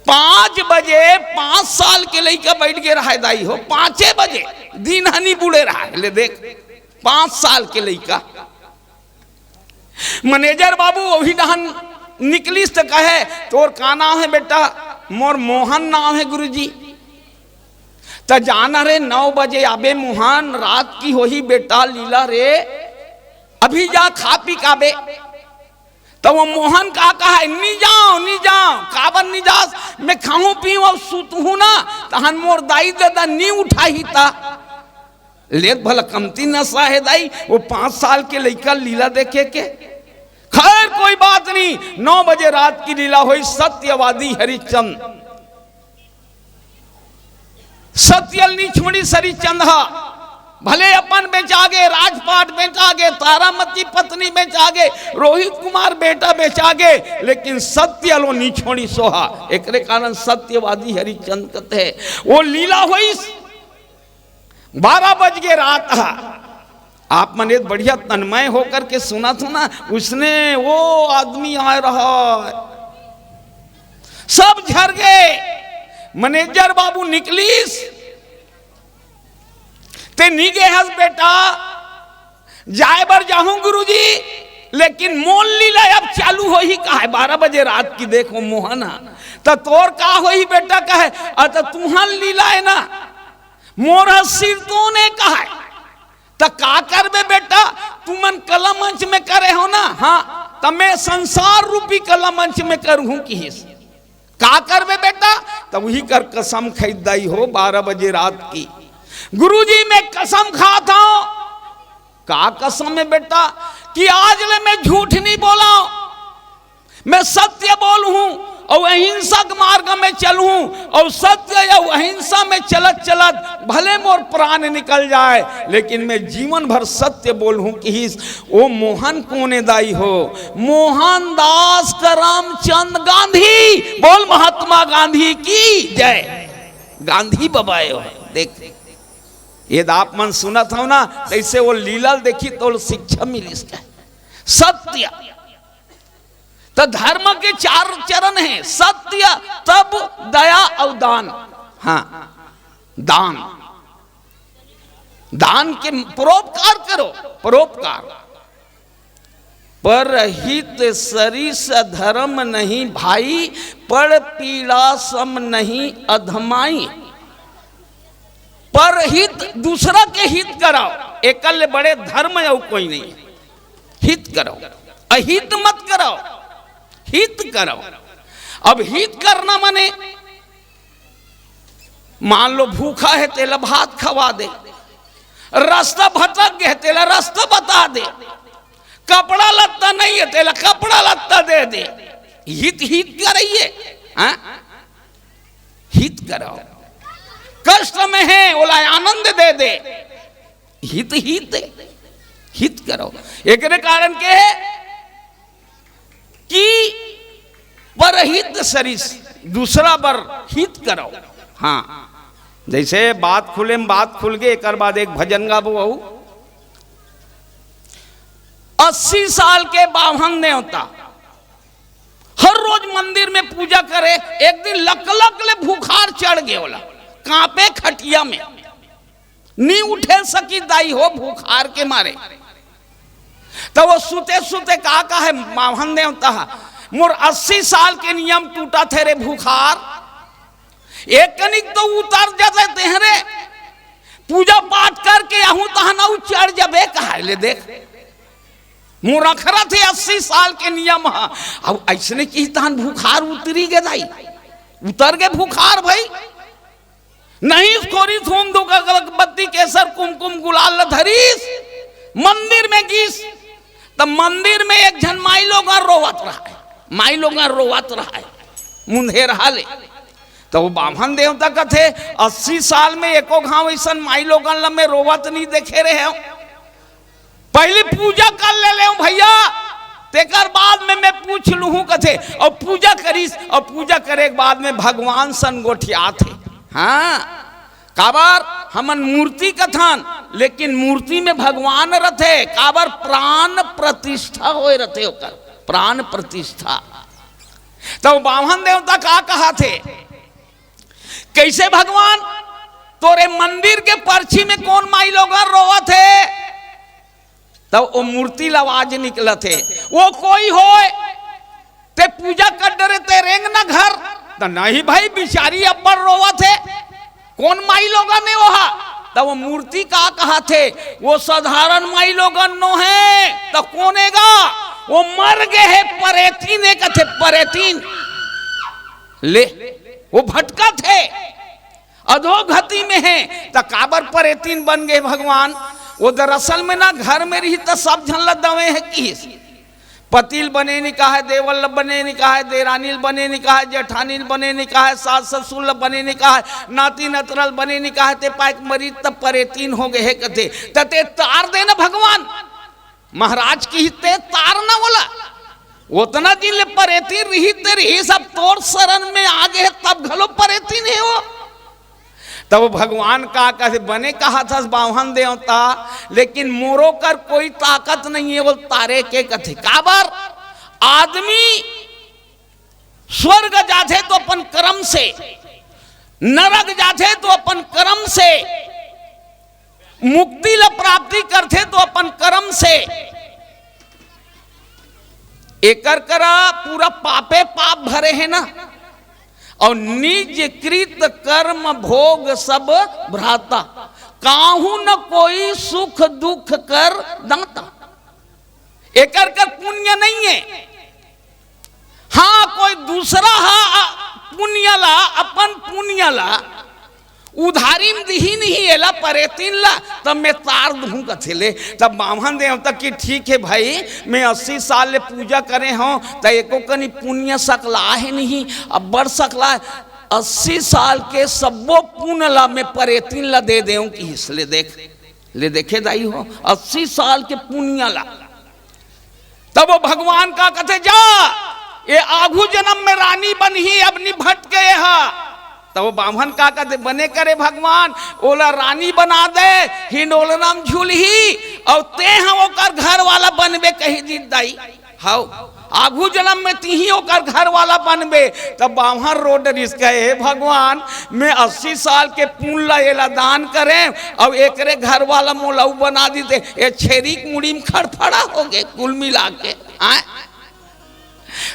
5 बजे 5 साल के लड़का बैठ के रहा दाई हो, 5 बजे दिन हनी बुढ़े रहा है। ले देख 5 साल के लड़का। मैनेजर बाबू वही डहन निकलिस तो कहे, तोर का नाम है बेटा? मोर मोहन नाम है गुरुजी। तो जाना रे 9 बजे आबे मोहन, रात की हो ही बेटा लीला रे, अभी जा खा पी काबे। तो वो मोहन का कहा, नी जाओ नी जाओ, काबर नी जास, मैं खाऊं पीऊं और सूतूं ना, तहन मोर दाई दादा नी उठा ही था। लेत भला कमती नशा है दाई, वो 5 साल के लड़का लीला देखे के। खैर कोई बात नहीं, 9 बजे रात की लीला हुई। सत्यवादी हरिश्चंद्र, सत्यल नी छोड़ी हरिश्चंद, भले अपन बेचागे, राजपाट बेचागे, तारामती पत्नी बेचागे, रोहित कुमार बेटा बेचागे, लेकिन सत्य लो नी छोड़ी सोहा। एक कारण सत्यवादी हरिश्चंद कहते हैं। वो लीला हुई 12 बज के रात। आप मने बढ़िया तन्मय होकर के सुना था ना, उसने वो आदमी आ रहा है, सब झर गए। मैनेजर बाबू निकलीस ते नीगे हस बेटा, जाए बर जाऊं गुरुजी, लेकिन मोल लीला अब चालू हो ही कहा है। 12 बजे रात की देखो मोहना, तो तोर का हो ही बेटा कहे, अत तुहन लीला है ना, मोर सिर तो ने कहा है, तो का करबे बेटा? तुमन कला मंच में करे हो ना, हाँ, तो मैं संसार रूपी कला मंच में करूं कि का करबे बेटा? तो वही कर कसम खरीदाई हो 12 बजे रात की। गुरुजी मैं कसम खाता हूं। का कसम है बेटा? कि आज ले मैं झूठ नहीं बोला, मैं सत्य बोलूं और अहिंसक मार्ग में चलूं, और सत्य या अहिंसा में चलत चलत भले मोर प्राण निकल जाए, लेकिन मैं जीवन भर सत्य बोलूं कि वो मोहन कोने दाई हो, मोहनदास करमचंद गांधी। बोल महात्मा गांधी की जय। गांधी बबाए हो। देख ये आप मन सुनत हो ना, तैसे वो लीला देखी तो शिक्षा मिली इसका। सत्य तो धर्म के 4 चरण हैं, सत्य, तप, दया और दान। हाँ, दान, दान के परोपकार करो, परोपकार। परहित सरिस धर्म नहीं भाई, पर पीड़ा सम नहीं अधमाई। परहित दूसरा के हित कराओ, एकल बड़े धर्म और कोई नहीं। हित करो, अहित मत करो, हित करो। अब हित करना माने, मान लो भूखा है तेला भात खवा दे, रास्ता भटक गया तेला रास्ता बता दे, कपड़ा लत्ता नहीं है तेला कपड़ा लत्ता दे दे। हित हित करिए, हित करो। कष्ट में है बोला आनंद दे दे, हित हित हित करो। एक कारण के है कि परहित सरिस, दूसरा बर हित करो। हाँ, जैसे बात खुले में बात खुल गई, एक बाद एक भजन गाबो। 80 साल के बाभन ने होता, हर रोज मंदिर में पूजा करे। एक दिन लकलक ले भूखार चढ़ गए, बोला कांपे खटिया में, नी उठे सकी दाई हो भूखार के मारे। तो वो सुते सुते का है बाभन ने होता, मोर 80 साल के नियम टूटा थे रे भूखार, एक कनिक तो उतर जाते तेहरे, पूजा पाठ करके आहू तहना चढ़ जबे कहा ले। देख मुरखरा थे 80 साल के नियम, अब ऐसने की तहन भूखार उतरी गए दाई, उतर गए भूखार भाई। नहीं खोरी थूम दो अगरबत्ती केसर कुमकुम गुलाल धरीस मंदिर में गीस। तब मंदिर में एक जन माई लोग रोवत रहा है, माई लोग रोवत रहा है मुंधे रहा ले। तो वो बामन देवता का थे 80 साल में एको घाव ऐसा माई लोगन में रोवत नहीं देखे रहे हो। पहले पूजा कर ले भैया, तेकर बाद में मैं पूछ लूँ कथे और पूजा करीस, और पूजा करे के बाद में भगवान सन गोठिया थे। हाँ काबर हमन मूर्ति कथन, लेकिन मूर्ति में भगवान रथे। काबर प्राण प्रतिष्ठा होए रथे, ओकर प्राण प्रतिष्ठा। तो बामन देवता का कहा थे कैसे भगवान तोरे मंदिर के पर्ची में कौन माई लोग रोवा थे। तब वो मूर्ति आवाज निकला थे, वो कोई होए ते पूजा कर डरे ते रेंग ना घर। तो नहीं भाई बिचारी अब्बर रोवा थे, कौन माई लोगन ने वहा। तब वो मूर्ति का कहा थे वो साधारण माई लोगन नो है। तो कौनेगा वो मर गए है परेतीन कथे परेतीन ले, वो भटका थे अधोगति में है। तो काबर परेतीन बन गए भगवान। वो दरअसल में ना घर में रही तो सब झन दवे है किस पतिल बने निकाह है, देवल बने निकाह है, देरानील बने निकाह है, जेठानील बने निकाह है, सास ससुर बने निकाह है, नाती नतरल बने निकाह है। ते पाइक मरी तब परेतीन हो गए है कथे। तते तार देना भगवान महाराज की ते तार ना बोला। उतना दिन ले परेतीन रही सब तोर शरण में आगे है तब घलो परेतीन है वो। तब वो भगवान का कैसे बने कहा था बामन देवता, लेकिन मोरो कर कोई ताकत नहीं है वो तारे के कथे। काबर आदमी स्वर्ग जाते तो अपन कर्म से, नरक जाते तो अपन कर्म से, मुक्ति ला प्राप्ति करते तो अपन कर्म से। एकर करा पूरा पापे पाप भरे है ना, और निज कृत कर्म भोग सब भ्राता, काहू न कोई सुख दुख कर दाता। एकर कर पुण्य नहीं है। हाँ कोई दूसरा हा पुण्य ला अपन पुण्य ला उधारी में दी नहीं एला परेतीन ला, तब मैं तार दूं कथे ले। तब बामन देवता की ठीक है भाई मैं 80 साल ले पूजा करे हूँ तो एको कनी पुण्य सकला है नहीं, अब बढ़ सकला 80 साल के सबो पुण्य ला मैं परेतीन ला दे देऊं कि इसलिए देख ले देखे दाई हो 80 साल के पुण्य ला। तब वो भगवान का कथे जा ये आगू जन्म में रानी बनी अब निभट गए हा। तो वो बामन का कहते बने करे भगवान ओला रानी बना दे हिंडोल नाम झूलही और ते हम ओकर घर वाला बनबे कही दी दाई हाउ आगू जन्म में तीही ओकर घर वाला बनबे। तब बामन रोड रिस्क है भगवान मैं 80 साल के पुण्य एला दान करें और एकरे घर वाला मोलाऊ बना दी दे। ये छेरी मुड़ी में खड़फड़ा हो गए कुल मिला के।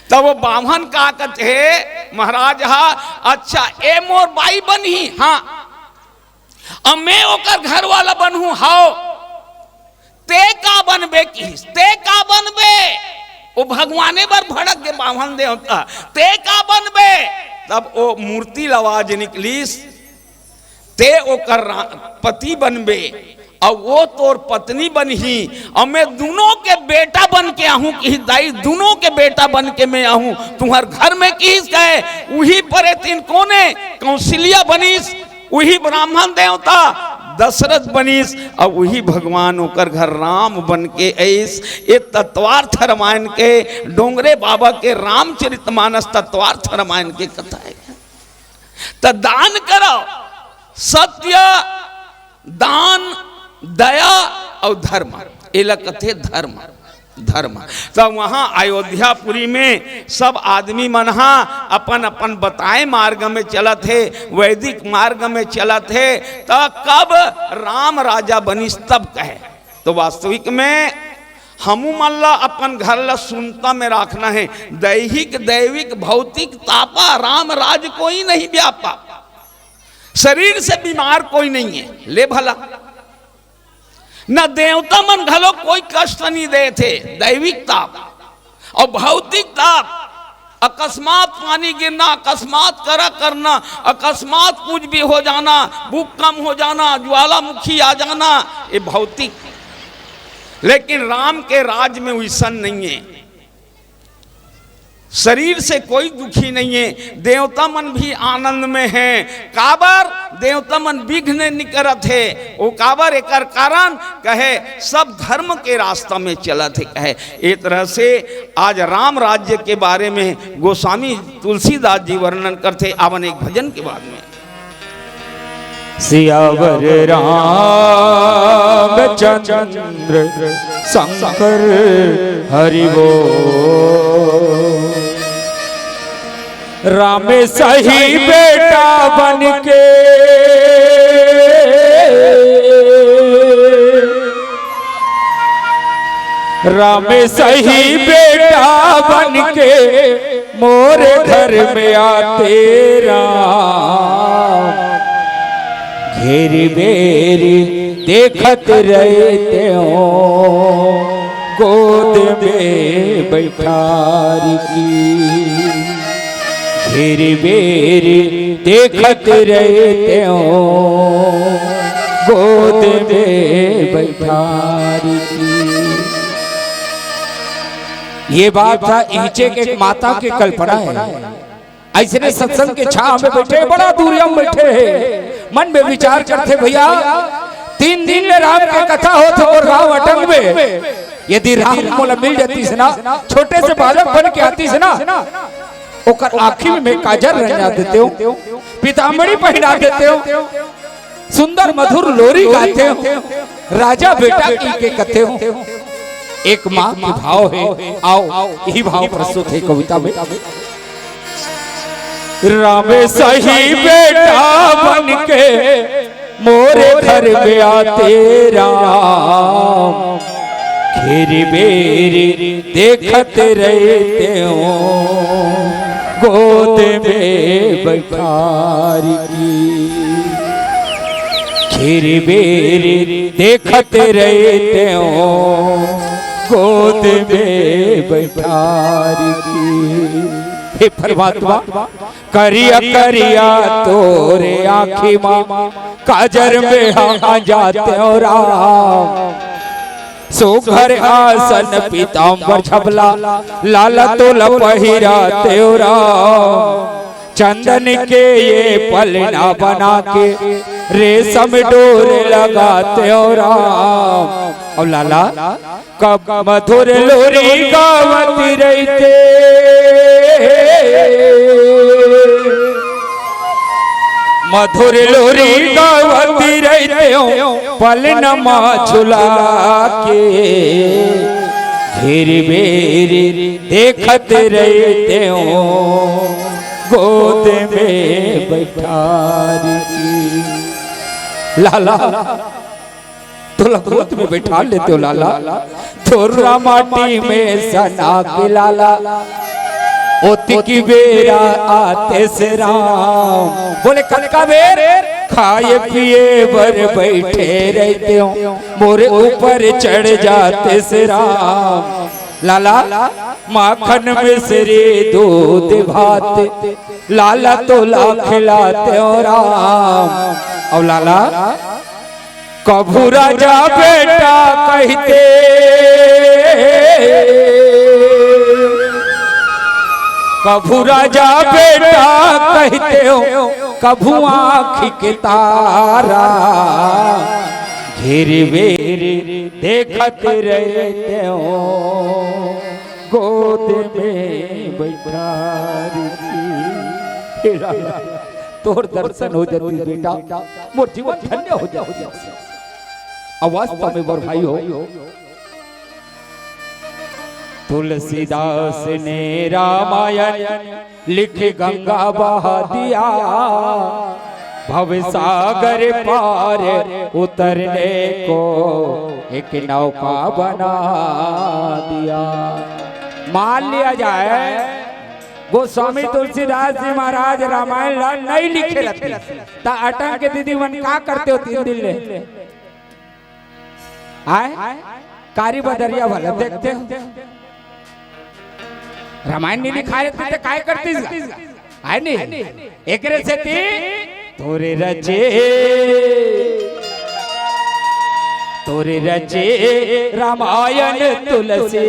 तब वो बामन का कहते महाराज हा अच्छा ए मोर बाई बनी हाँ अब मैं ओकर घर वाला बनहूं हाओ ते का बनबे की ते का बनबे। वो भगवाने बर भड़क के बामन देवता ते का बनबे। तब वो मूर्ति आवाज निकलीस ते ओकर पति बनबे और वो तोर पत्नी बनही और मैं दोनों के बेटा बन के आहूं कि दाई दोनों के बेटा बन के मैं आहूं तुम्हार घर में किस गए वही परेतीन कोने कौशल्या बनीस वही ब्राह्मण देवता दशरथ बनीस और वही भगवान होकर घर राम बन के ऐस ये तत्वार्थ रामायण के डोंगरे बाबा के रामचरितमानस तत्वार्थ रामायण के कथा है। तो दान करो सत्य दान दया और धर्म एला कथे धर्म धर्म। तो वहां अयोध्यापुरी में सब आदमी मनहा अपन अपन बताए मार्ग में चलत है वैदिक मार्ग में चलत है। तो कब राम राजा बनिस तब कहे तो वास्तविक में हमू मन ला अपन घर ला सुनता में रखना है। दैहिक दैविक भौतिक तापा राम राज कोई नहीं व्यापा, शरीर से बीमार कोई नहीं है ले भला न देवता मन घलो कोई कष्ट नहीं दे थे। दैविक ताप और भौतिक ताप अकस्मात पानी गिरना, अकस्मात करा करना, अकस्मात कुछ भी हो जाना, भूख कम हो जाना, ज्वालामुखी आ जाना, ये भौतिक। लेकिन राम के राज में वैसा नहीं है। शरीर से कोई दुखी नहीं है, देवता मन भी आनंद में है। काबर देवता मन विघ्न निकरत है, वो काबर एक कारण कहे सब धर्म के रास्ता में चलत है। कहे एक तरह से आज राम राज्य के बारे में गोस्वामी तुलसीदास जी वर्णन करते आवन एक भजन के बाद में। सियावर रामचंद्र शंकर हरि बोल। राम सही बेटा बन के राम सही बेटा बन के मोरे घर में आते राम। घेरी बेरी देखत रहते हो गोद में बैठार की। घेरी बेरी देखत रहते हो गोद में बैठार की। ये बात था ईचे के माता की कल्पना है। ऐसे सत्संग के छाव में बैठे, बड़ा दूर हम बैठे हैं, मन में विचार करते भैया 3 दिन में राम की कथा होती और गांव अटंग में यदि राम मोला मिल जाती से ना, छोटे से बालक बन के आती से ना, ओकर आँखी में काजल रंगा देते हो, पीताम्बरी पहना देते हो, सुंदर मधुर लोरी गाते हो, राजा बेटा की के कथे हो। एक माँ की भाव है, आओ यही भाव प्रस्तुत है कविता में। राम सही बेटा बन के मोरे घर में आते राम। घेरी बेरी देखत रहते हो गोद में बैठार की। घेरी बेरी देखत रहते हो गोद में बैठार की। हे परमात्मा करिया करिया तोरे आँखी माँ काजर में हाँ जाते हो राम। सुघर आसन पीताम्बर छबला लाला तोला पहिराते हो राम। चंदन के ये पलना बना के रेशम डोर लगाते हो राम। और लाला कब मधुर लोरी गावती रहते, मधुर लोरी गावती रहते हो पलनमा झुला के। घेरी बेरी देखत रहते हो गोद में बैठार की। लाला तोला गोद में बैठा लेते हो लाला, थोड़ा माटी में सना के लाला। ओती की बेरा आते से राम, बोले कल का बेर खाए पिए बर बैठे रहते हो मोरे ऊपर चढ़ जाते से राम। लाला माखन में सिरे दूध भात लाला तोला खिलाते हो राम। और लाला कभू राजा बेटा कहते, कभू राजा बेटा कहते हो कभू आँखी के तारा। घेरी बेरी देखत रहते हो गोद में बैठार की। तोर दर्शन हो जाती बेटा मोर जीवन धन्य हो जाती। अवस्था में बर भाई हो तुलसीदास ने रामायण लिख गंगा बहा दिया। भव सागर पार उतरने को एक नौका बना दिया। मान लिया जाए गोस्वामी तुलसीदास जी महाराज रामायण नहीं लिखे रहते ता अटंग के दीदी मन का करते हो 3 दिन ले आए कारी बदरिया वाला देखते हो रामायण ने लिखा रे ते काय करतीस आहे नी एकरे से ती तोरे रचे रामायण तुलसी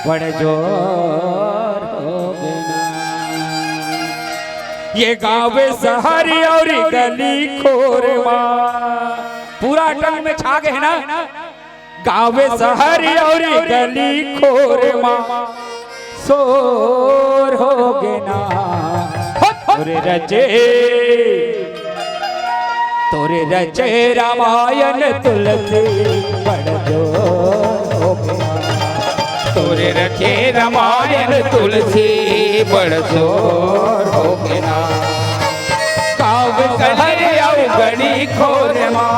बड़ जोर हो बिना ये गाँव शहर और गली खोरमा पूरा अटल में छा गए ना गाँव शहर और गली खोरमा सोर हो गे ना तोरे रचे रामायण तुलसी बड़ जोर हो गे ना तोरे रखे रामायण तुलसी बड़ जोर हो गे ना गाँव शहर और गली खोरमा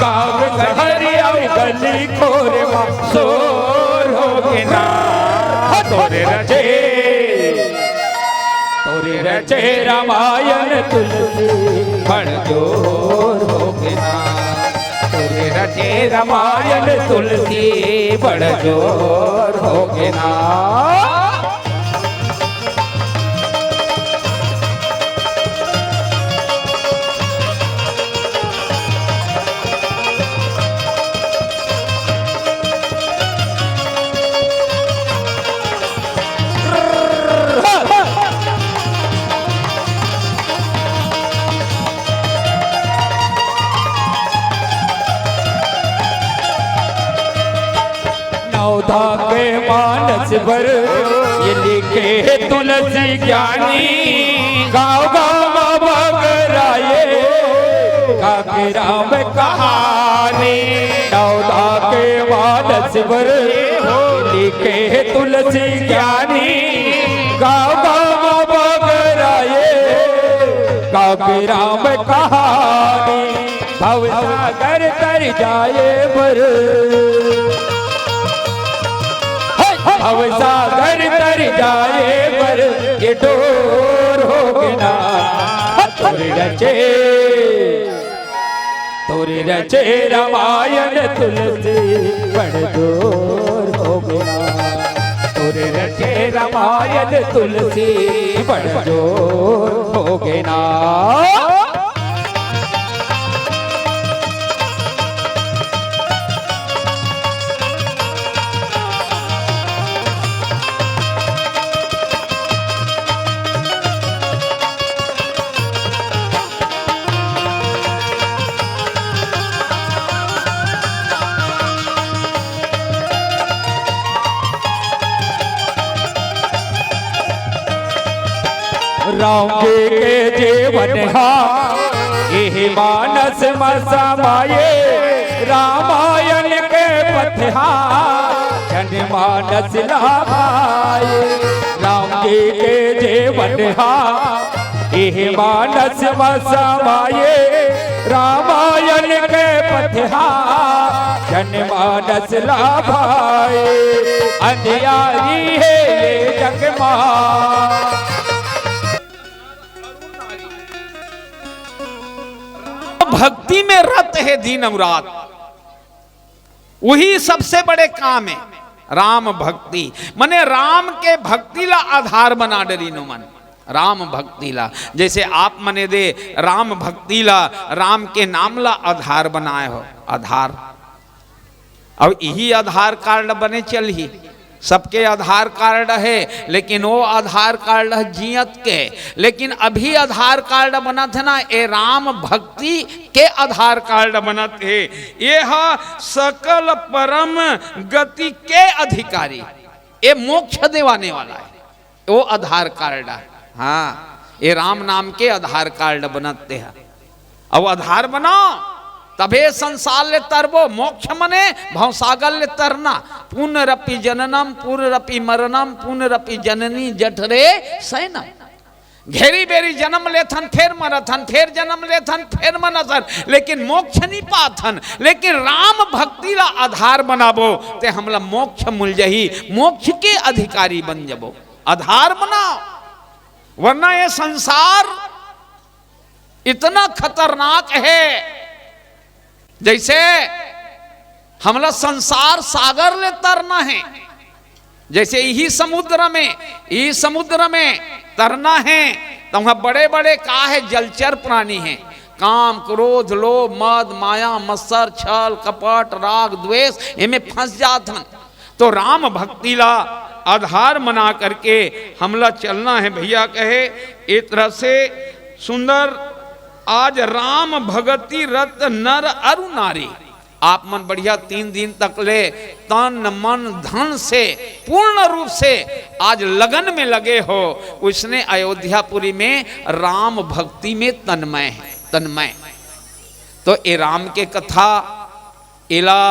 गाँव शहर और गली खोरमा सोर हो गे ना तोरे रचे रामायण तुलसी बड़ जोर हो गे ना तोरे रचे रामायण तुलसी बड़ जोर हो गे ना नवधा के मानस पर ये लिखे तुलसी ज्ञानी गाँव गाँव बगराए काके राम कहानी नवधा के मानस पर लिखे तुलसी ज्ञानी गाँव गाँव बगराए काके राम कहानी भव सागर तर जाए पर भव सागर तर जाए पर ये डोर हो गे ना तोरे रचे रामायण तुलसी बड़ जोर हो गे ना तोरे रचे रामायण तुलसी बड़ जोर हो गे ना राम जी के जीवन ये मानस मसमाये रामायण के पथहा जन मानस लाभाए राम जी के जीवन ये मानस मसमाये रामायण के पथहा जन मानस लाभाए अंधियारी है ये जगमा भक्ति में रत है दिन और रात, वही सबसे बड़े काम है राम भक्ति। मने राम के भक्ति ला आधार बना डरी नो मन राम भक्ति ला, जैसे आप मने दे राम भक्ति ला राम के नाम ला आधार बनाए हो आधार। अब यही आधार कार्ड बने चल ही सबके आधार कार्ड है, लेकिन वो आधार कार्ड है जियत के, लेकिन अभी आधार कार्ड बना थे ना ये राम भक्ति के आधार कार्ड बना थे। ये सकल परम गति के अधिकारी, ये मोक्ष देवाने वाला है वो आधार कार्ड है। हाँ ये राम नाम के आधार कार्ड बनाते हैं। अब आधार बनाओ तबे संसार ले तरबो, मोक्ष मने भवसागर ले तरना। पुनरपि जननम पुनरपि मरणम पुनरपि जननी जठरे सैनम। घेरी बेरी जन्म लेथन फिर मरथन, फिर जन्म लेथन फिर मनथन, लेकिन मोक्ष नहीं पाथन। लेकिन राम भक्ति ला आधार बनाबो ते हमला मोक्ष मिल जही, मोक्ष के अधिकारी बन जबो। आधार बनाओ, वरना ये संसार इतना खतरनाक है। जैसे हमला संसार सागर ले तरना है। जैसे यही समुद्र में तरना है तो वहां बड़े बड़े का है जलचर प्राणी हैं, काम क्रोध लोभ मद माया मत्सर छल कपट राग द्वेष इनमें फंस जात हन। तो राम भक्ति ला आधार बना करके हमला चलना है भैया। कहे एक तरह से सुंदर आज राम भगति रत नर अरु नारी। आप मन बढ़िया 3 दिन तक ले तन मन धन से पूर्ण रूप से आज लगन में लगे हो। उसने अयोध्यापुरी में राम भक्ति में तन्मय। तो ये राम के कथा इला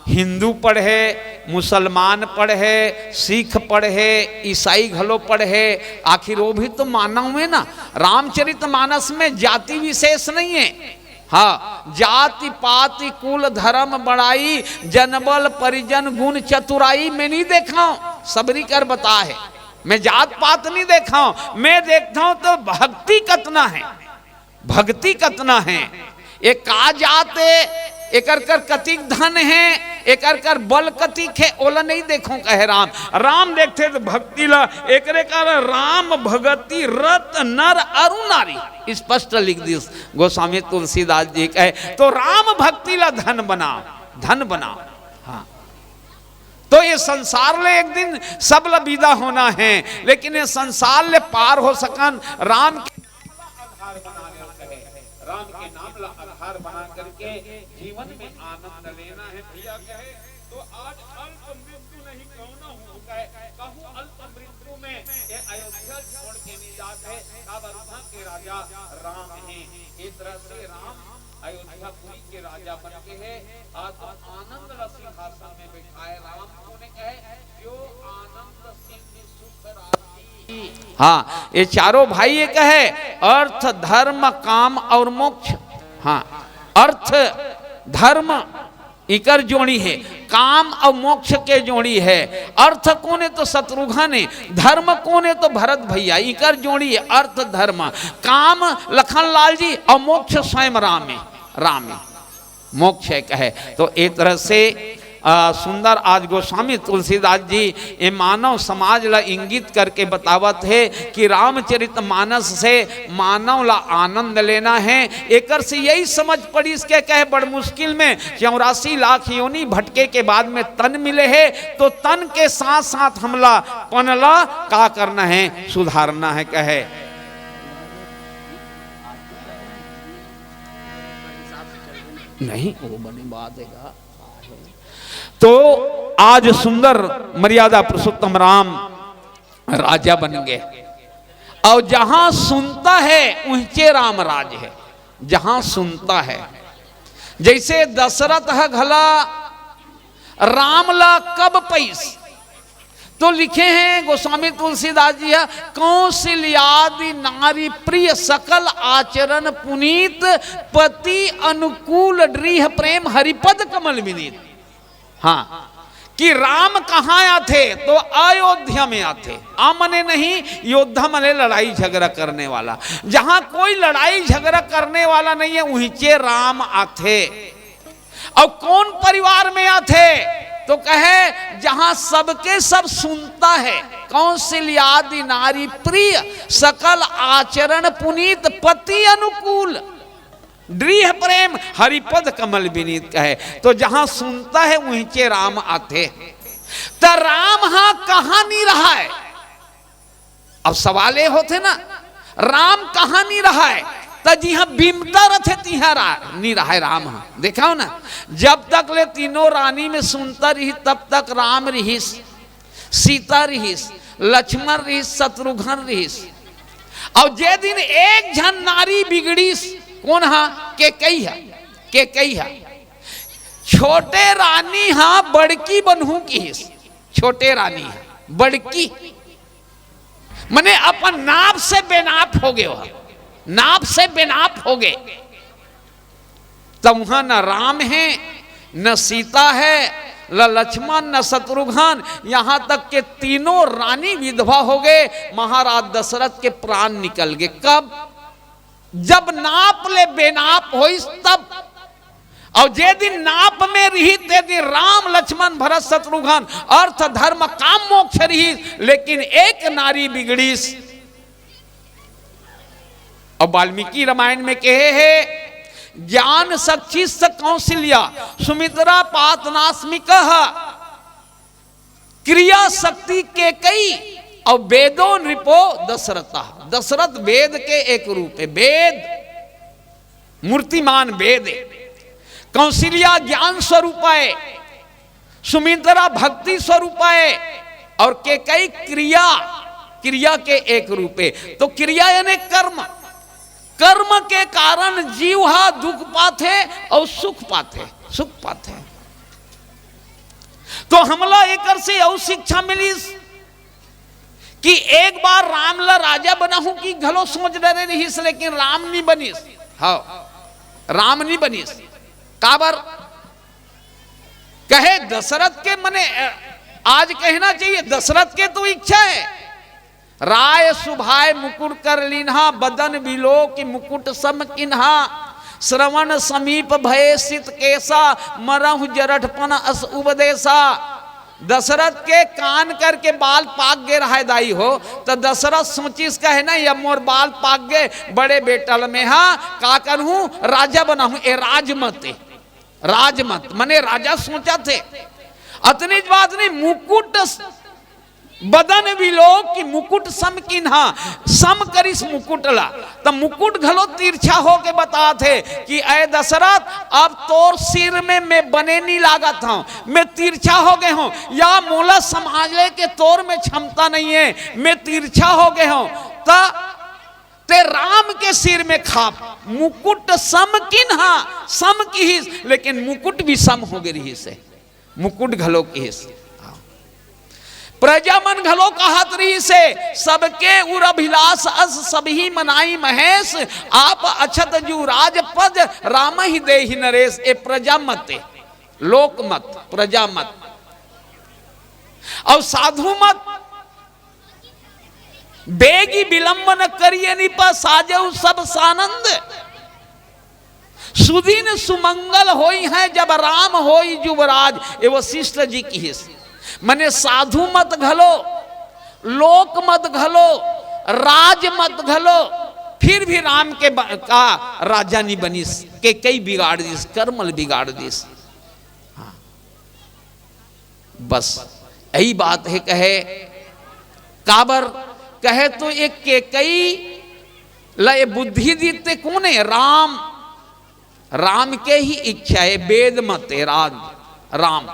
हिंदू पढ़े, मुसलमान पढ़े, सिख पढ़े, ईसाई घलो पढ़े, आखिर वो भी तो मानव में ना। रामचरितमानस में जाति विशेष नहीं है। हाँ, जाति पाति कुल धर्म बड़ाई जनबल परिजन गुण चतुराई में नहीं देखा हूं, सबरी कर बता है। मैं जात पात नहीं देखा हूं, मैं देखता हूं तो भक्ति कतना है, भक्ति कतना है। एक का जाते एक कर कतिक धन है, एक कर बल कतिक है, ओला नहीं देखो कहे राम देखते तो भक्ति ला एक कर राम भगति रत नर अरु नारी स्पष्ट लिख दी गोस्वामी तुलसीदास जी कहे। तो राम भक्ति ला धन बनाओ। हाँ, तो ये संसार ले एक दिन सब ला विदा होना है, लेकिन ये संसार ले पार हो सकन राम के नाम ला आधार बना करके जीवन में आनंद लेना है भैया। कहे तो आज अल्प मृत्यु नहीं कहूं अल्प मृत्यु में ये अयोध्या छोड़ के नहीं जाते। काबा के राजा राम हैं, इस तरह से राम अयोध्यापुरी के राजा बन के है। आज आनंद सिंहासन में बैठाए राम को ने कहे जो आनंद सिंह सुख राशि। हाँ, ये चारों भाई एक है, अर्थ धर्म काम और मोक्ष। हाँ, अर्थ धर्म इकर जोड़ी है, काम और मोक्ष के जोड़ी है। अर्थ कौन है तो शत्रुघ्न है, धर्म कौन है तो भरत भैया, इकर जोड़ी है अर्थ धर्म। काम लखन लाल जी और मोक्ष स्वयं राम है मोक्ष है कहे। तो एक तरह से सुंदर आज गोस्वामी तुलसीदास जी ये मानव समाज ला इंगित करके बतावत है कि रामचरितमानस से मानव ला आनंद लेना है। एकर से यही समझ पड़ी इसके कहे बड़ मुश्किल में 84 लाख योनि भटके के बाद में तन मिले है, तो तन के साथ साथ हमला पनला का करना है, सुधारना है कहे। नहीं वो बनी बात है। तो आज सुंदर मर्यादा पुरुषोत्तम राम राजा बन गए, और जहां सुनता है ऊंचे राम राज है, जहां सुनता है। जैसे दशरथ घला राम ला कब पैस, तो लिखे हैं गोस्वामी तुलसीदास जी है कौशल्यादि नारी प्रिय सकल आचरण पुनीत पति अनुकूल दृढ़ प्रेम हरिपद कमल विनीत। हाँ, कि राम कहाँ आते तो अयोध्या में आते, आमने नहीं योद्धा मने लड़ाई झगड़ा करने वाला। जहां कोई लड़ाई झगड़ा करने वाला नहीं है वहीं राम आते। और कौन परिवार में आते तो कहे जहां सबके सब सुनता है, कौशल्यादि नारी प्रिय सकल आचरण पुनीत पति अनुकूल दृढ़ प्रेम हरिपद कमल विनीत कहे। तो जहां सुनता है वहीं राम आते। तो राम हाँ कहां नहीं रहा है, अब सवाल ये होते ना राम कहां नहीं रहा है, तो जिहा बिमता रथे तिहा नहीं रहा है राम। हाँ देखा हो ना, जब तक ले तीनों रानी में सुनता रही तब तक राम रहीस, सीता रहीस, लक्ष्मण रहीस, शत्रुघ्न रहीस। और जे दिन एक झन नारी बिगड़ीस, कौन हा के कई है छोटे रानी हाँ बड़की बनहू की हिस, छोटे रानी है बड़की मने अपन नाप से बेनाप हो गए, नाप से बेनाप हो गए। तब वहां न राम है न सीता है न लक्ष्मण न शत्रुघ्न, यहां तक के तीनों रानी विधवा हो गए। महाराज दशरथ के प्राण निकल गए। कब? जब नाप ले बेनाप होइस तब। और जे दिन नाप में रही ते दिन राम लक्ष्मण भरत शत्रुघ्न अर्थ धर्म काम मोक्ष रही, लेकिन एक नारी बिगड़ीस। और वाल्मीकि रामायण में कहे है ज्ञान सक्षिस कौशल्या सुमित्रा पातनास्मिक क्रिया शक्ति के कई और वेदो नृपो दशरथा। दशरथ वेद के एक रूप है, वेद मूर्तिमान वेद है, कौशल्या ज्ञान स्वरूप है, सुमित्रा भक्ति स्वरूप है और के कई क्रिया क्रिया के एक रूप है। तो क्रिया यानी कर्म, कर्म के कारण जीव हा दुख पाते और सुख पाते, सुख पाते। तो हमला एक से और शिक्षा मिली कि एक बार राम ला राजा बना हूं कि घलो सोच डरे रहीस, लेकिन राम नहीं बनीस। हाँ, राम नहीं बनीस। काबर कहे दशरथ के मने आज कहना चाहिए दशरथ के तो इच्छा है राय सुभाय मुकुट कर लीन्हा बदन बिलो की मुकुट सम किन्हा श्रवण समीप भय सित केसा मरहु जरठपन अस उपदेशा। दशरथ के कान करके बाल पाक गे रहा दाई हो तो दशरथ सोचिस कहे ना ये मोर बाल पाक गे बड़े बेटल में हाँ का करूं राजा बना हूं। ए राजमत है, राजमत मने राजा सोचा थे। अतनी बात नहीं, मुकुट बदन विलोक की मुकुट सम किन्हा सम करिस मुकुट ला। तो मुकुट घलो तिरछा हो के बता थे कि अय दशरथ अब तोर सिर में मैं बने नहीं लागत हूं, मैं तिरछा हो गए हूं, या मोला संभालने के तोर में क्षमता नहीं है, मैं तिरछा हो गए हूं। तो ते राम के सिर में खाप मुकुट सम किन्हा सम की, लेकिन मुकुट भी सम हो गई रही से, मुकुट घलो की प्रजा मन घलो कहत रही से सबके उर अभिलाष अस सभी मनाई महेश आप अछत जू राजपद राम ही दे ही नरेश। ए प्रजा मत लोक मत प्रजा मत और साधु मत बेगी विलंबन करिए निप साजऊ सब सानंद। सुदीन सुमंगल होई है जब राम होई जुबराज। ये वशिष्ठ जी की हिस्स मने साधु मत घलो, लोक मत घलो, राज मत घलो, फिर भी राम के का राजा नहीं बनीस के कई बिगाड़ दिस, कर्मल बिगाड़ दिस। हाँ, बस यही बात है। कहे काबर कहे तो एक के कई लय बुद्धि दीते कौन है? राम, राम के ही इच्छा है, वेद मत है, राम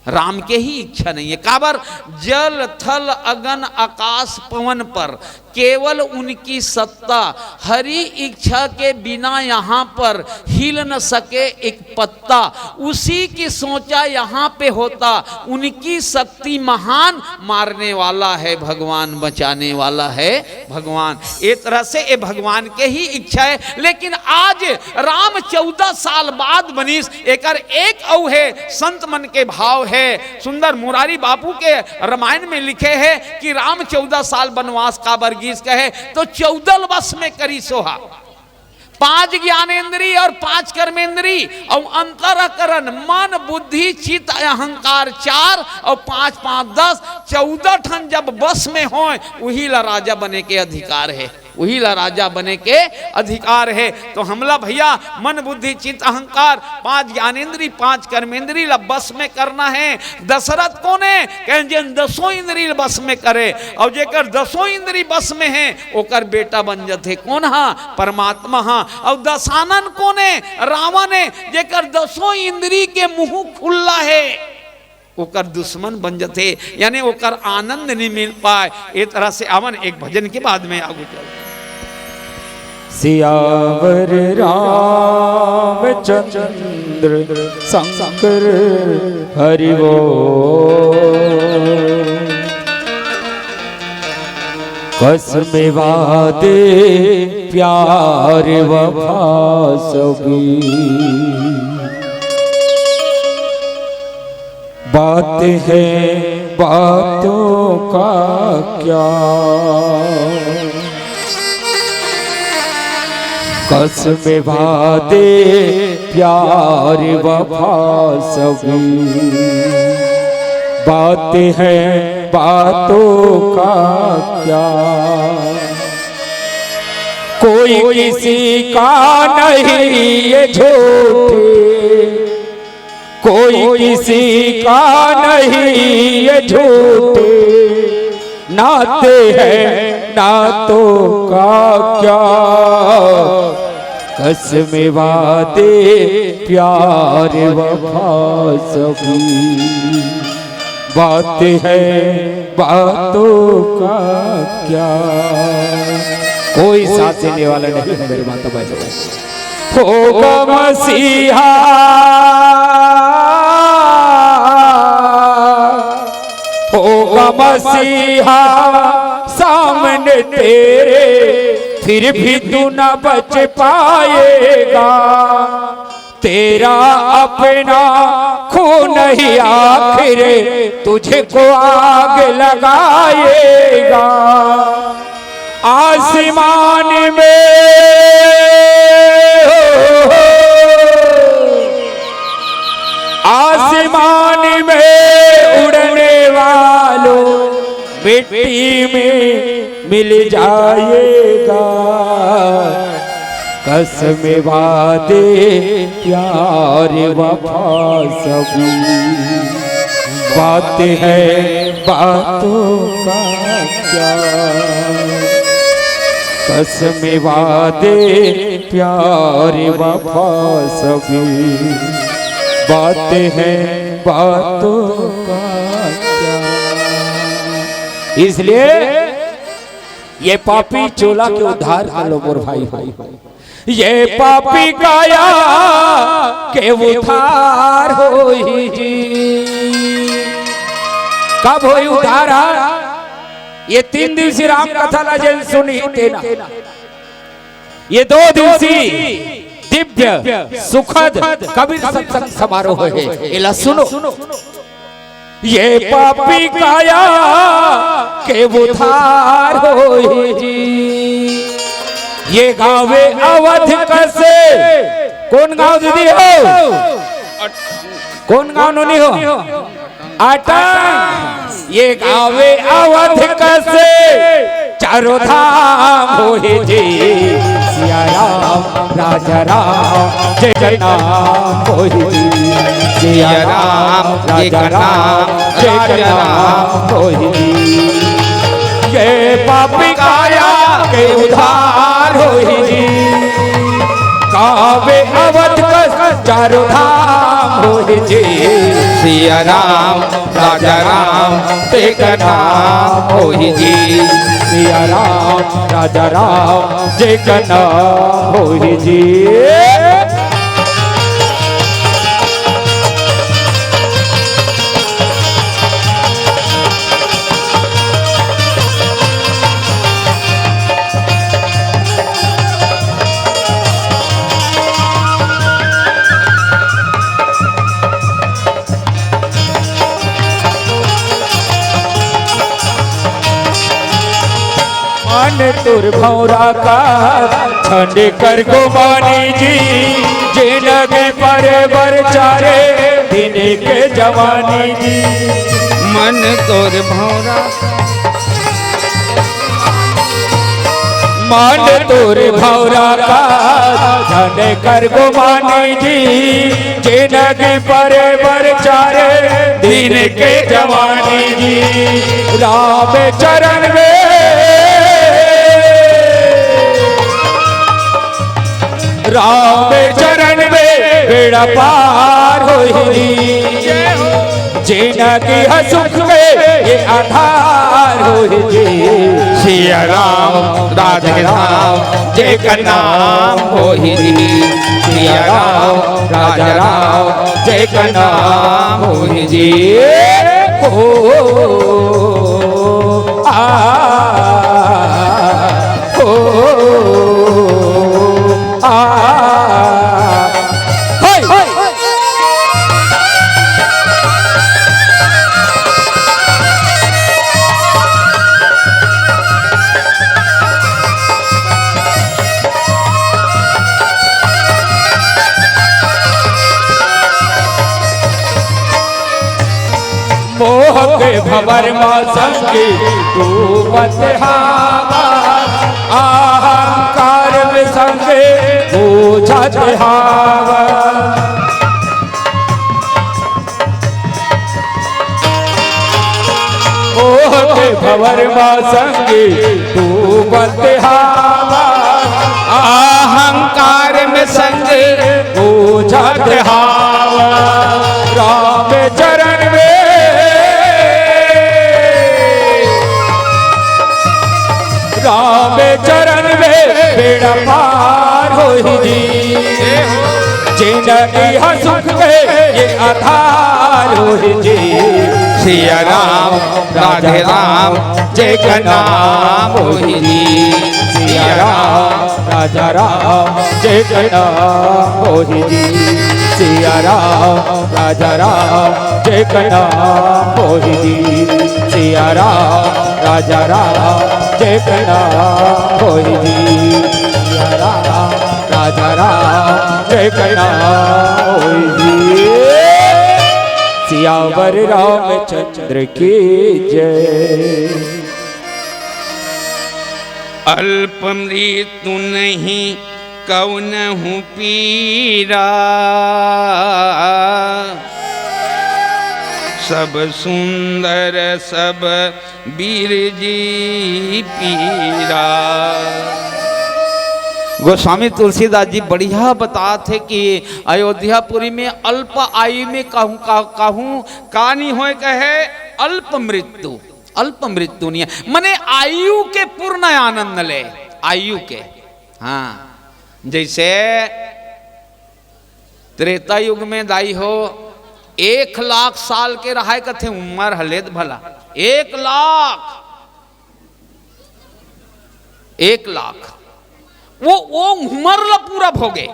राम के ही इच्छा नहीं है। काबर जल थल अगन आकाश पवन पर केवल उनकी सत्ता, हरि इच्छा के बिना यहाँ पर हिल न सके एक पत्ता, उसी की सोचा यहाँ पे होता, उनकी शक्ति महान, मारने वाला है भगवान, बचाने वाला है भगवान। एक तरह से ये भगवान के ही इच्छा है। लेकिन आज राम 14 साल बाद बनीस, एकर एक औ है संत मन के भाव है। सुंदर मुरारी बापू के रामायण में लिखे है कि राम 14 साल वनवास का बरगीज कहे तो 14 वर्ष में करी सोहा। 5 ज्ञानेन्द्री और 5 कर्मेंद्री और अंतरकरण मन बुद्धि चित्त अहंकार 4 और 5 5 10 14 ठन जब बस में हो वही ला राजा बने के अधिकार है, वही ला राजा बने के अधिकार है। तो हमला भैया मन बुद्धि चित्त अहंकार 5 ज्ञानेन्द्री 5 कर्मेंद्री ला बस में करना है। दशरथ कोने कहें 10 इंद्री बस में करे और जेकर 10 इंद्री बस में है ओकर बेटा बन जाते कौन? हाँ, परमात्मा। हाँ, और दशानन कोने? रावण है, जेकर 10 इंद्री के मुंह खुला है ओकर दुश्मन बन जाते, यानी ओकर आनंद नहीं मिल पाए। एक तरह से अवन एक भजन के बाद में आगे चल सियावर रामचंद्र शंकर हरि कसम वादे प्यार वफा सभी बात है बातों का क्या कसम वादे प्यार वफा सभी बात है बातों का क्या, कोई किसी का नहीं ये झूठे, कोई किसी का नहीं ये झूठे, नाते हैं नातों का क्या, कसम वादे प्यार वफा सभी बात है बातों का क्या, कोई साथ देने वाला नहीं है मेरी माता बहनों। होगा मसीहा होगा मसीहा सामने तेरे, फिर भी तू न बच पाएगा, तेरा अपना खून ही आखिर तुझे को आग लगाएगा, आसमान में आसमान में उड़ने वालों मिट्टी में मिल जाएगा, कसम वादे प्यार वफा सभी बात है बातों का क्या, कसम वादे प्यार वफा सभी बात है बातों का क्या। इसलिए ये पापी चोला के उद्धार कर लो मोर भाई, ये पापी काया के उद्धार होई जी, कब होई उद्धार? ये 3 दिवसीय राम कथा लाजल सुनी तेना, ये 2 दिवसीय दिव्य सुखद कबीर सत्संग समारोह है, इला सुनो। ये पापी काया के उद्धार होई जी, ये गावे अवध कसे, कौन गांव दीदी हो, कौन गांव नोनी हो, आटा, ये गावे अवध कसे चारों धाम होई जी, सिया राम राजा राम जय जय नाम होई जी, सिया राम राजा राम जय जय नाम होई जी, ये पापी काया के उद्धार होई जी, कावे अवध कस चारों धाम होई जी, सिया राम राजा राम तेग नाम होई जी, सिया राम राजा राम जय का नाम होई जी। मन तुर भौरा का छंड कर गुमानी जी, जिनके पर बर चारे दिन के जवानी जी, मन तोर भौरा मन तुर भौरा का छंड कर गुमानी जी, जिनके पर बर चारे दिन के जवानी जी, राम चरण में राम चरण में बेड़ा पार होई, जीना की सुख में ये आधार होई, सिया राम राजा राम जय का नाम होई जी, सिया राम राजा राम जय का नाम होई जी, ओ आ भवर माँ संगे तू मत हावा, अहंकार में संगे बोझा चढ़ावा। भवर माँ संगे तू मत हावा, अहंकार में संगे बोझा चढ़ावा। राम चरण में बेड़ा पार हो जी, जिंदगी सुख के ये आधार हो जी। सिया राम राधे राम जय का नाम होई जी। सिया राम राजा राम जय का नाम होई जी। सिया राम राजा राम जय का नाम होई जी। सिया राम राजा राम जय का नाम होई जी। सिया राम राजा राम जय का नाम होई जी। सियावर रामचंद्र की जय। अल्प मृत्यु नहीं कौनहु पीरा, सब सुंदर सब वीर जी पीरा। गोस्वामी तुलसीदास जी बढ़िया बताते कि अयोध्यापुरी में अल्प आयु में कहूँ कहानी हो कहे अल्प मृत्यु नहीं है, मने आयु के पूर्ण आनंद ले, आयु के। हाँ, जैसे त्रेता युग में दाई हो 1,00,000 साल के रहा कथे उम्र हलेत भला 1,00,000 वो उम्र ला पूरा भोगे।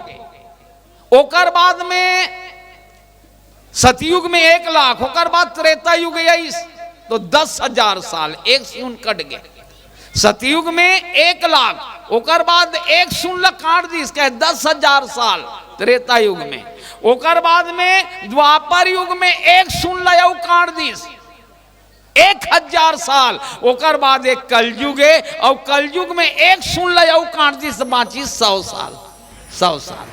ओकर बाद में सतयुग में 1,00,000, ओकर बाद त्रेता युग आई तो 10,000 साल, एक शून्य कट गए। सतयुग में 1,00,000, ओकर बाद एक शून्य काट दी, इसका 10,000 साल त्रेता युग में। ओकर बाद में द्वापर युग में एक शून्य काट दी 1,000 साल। ओकर बाद एक कलयुग है और कलयुग में एक शून्य काट दी बाची 100 साल। 100 साल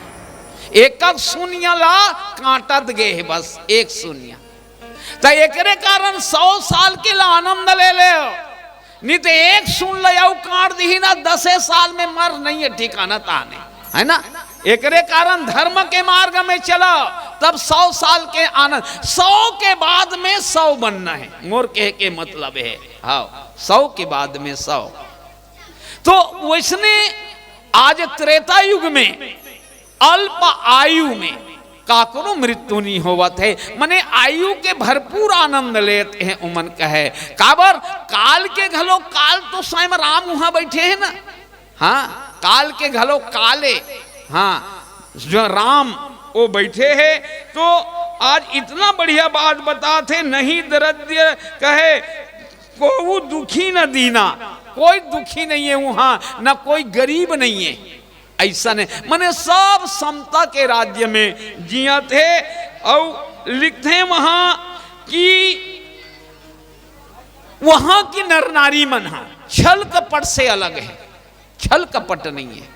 एक शून्य ला काटत गए है, बस एक शून्य। तो एकरे कारण 100 साल के ला आनंद ले ले, नहीं तो एक शून्य काट दी ना 10 साल में मर नहीं है ठिकाना ताने, है ना। एकरे कारण धर्म के मार्ग में चला तब 100 साल के आनंद, 100 के बाद में 100 बनना है, मोर कह के मतलब है। हाँ, 100 के बाद में 100। तो वैसने आज त्रेता युग में अल्प आयु में काकरो मृत्यु नहीं होवत है, मने आयु के भरपूर आनंद लेते हैं। उमन कहे काबर काल के घलो, काल तो स्वयं राम वहां बैठे हैं ना। हाँ, काल के घलो काले, हाँ जो राम वो बैठे हैं। तो आज इतना बढ़िया बात बताते, नहीं दरिद्र कहे को दुखी न दीना, कोई दुखी नहीं है वहां, न कोई गरीब नहीं है, ऐसा नहीं। मने सब समता के राज्य में जिया थे। और लिखते वहां कि वहां की नर नारी मन छल कपट से अलग है, छल कपट नहीं है।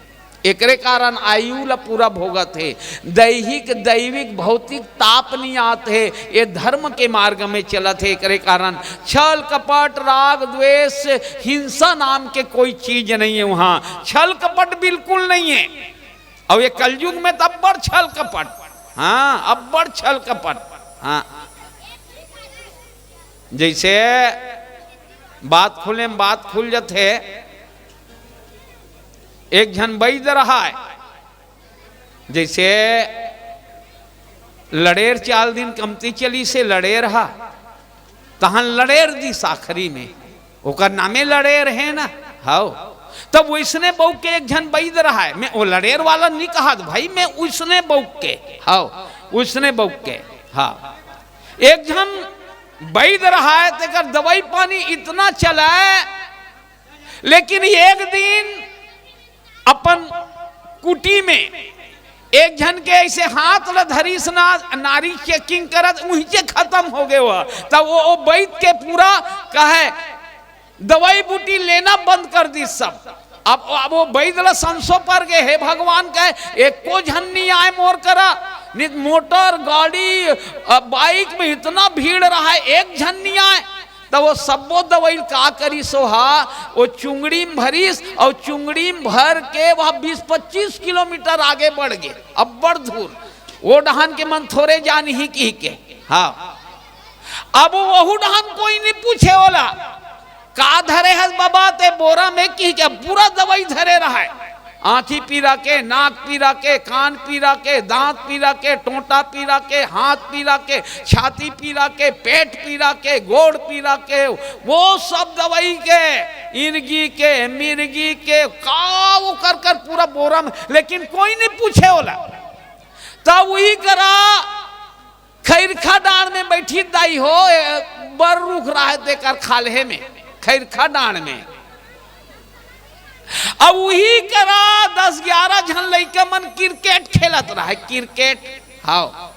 एकरे कारण आयु ला पूरा भोगत है, दैहिक दैविक भौतिक ताप नहीं आते, ये धर्म के मार्ग में चलत है। एकरे कारण छल कपट राग द्वेष हिंसा नाम के कोई चीज नहीं है वहां, छल कपट बिल्कुल नहीं है। और ये कलयुग में तब बड़ छल कपट, हाँ अब बड़ छल कपट। हाँ, जैसे बात खुले में बात खुल जाते, एक जन वैद्य रहा है, जैसे लड़ेर 4 दिन कमती चली से लड़े रहा, तहां लड़ेर दी साखरी में, ओकर नामे लड़ेर है ना। हाँ, तब वैसने बौक के एक जन वैद्य रहा है, मैं वो लड़ेर वाला नहीं कहा भाई, मैं उसने बौक के, हाँ उसने बौक के। हाँ, एक जन वैद्य रहा है, तेकर दवाई पानी इतना चला है, लेकिन एक दिन अपन कुटी में एक जन के ऐसे हाथ ल धरी सना नारी चेकिंग करत वहीं से खत्म हो गए हुआ। तब वो बैठ के पूरा कहे दवाई बूटी लेना बंद कर दी सब। अब वो बैदल संसो पर गए, हे भगवान कहे एक को झन नहीं आए मोर करा, मोटर गाड़ी बाइक में इतना भीड़ रहा है, एक झन नहीं आए। तो वो सबो दवाई का करी सोहा, वो चुंगड़ी में भरीस और चुंगड़ी में भर के वह 20-25 किलोमीटर आगे बढ़ गए। अब बड़ दूर वो डहान के मन थोड़े जान ही की के। हाँ, अब वहू डहान कोई नहीं पूछे बोला का धरे हस बाबा ते बोरा में की क्या पूरा दवाई धरे रहा है। आँखी पीरा के, नाक पीरा के, कान पीरा के, दांत पीरा के, टोंटा पीरा के, हाथ पीरा के, छाती पीरा के, पेट पीरा के, गोड़ पीरा के, वो सब दवाई के, इर्गी के, मिर्गी के का वो कर कर पूरा बोरा में, लेकिन कोई नहीं पूछे बोला। तब वही करा खैरखा डांड में बैठी दाई हो, बर रुख रहा है देकर खाले में, खैरखा डांड में। अब वही करा 10-11 झन लइका मन क्रिकेट खेलत रहा है, क्रिकेट। हाँ,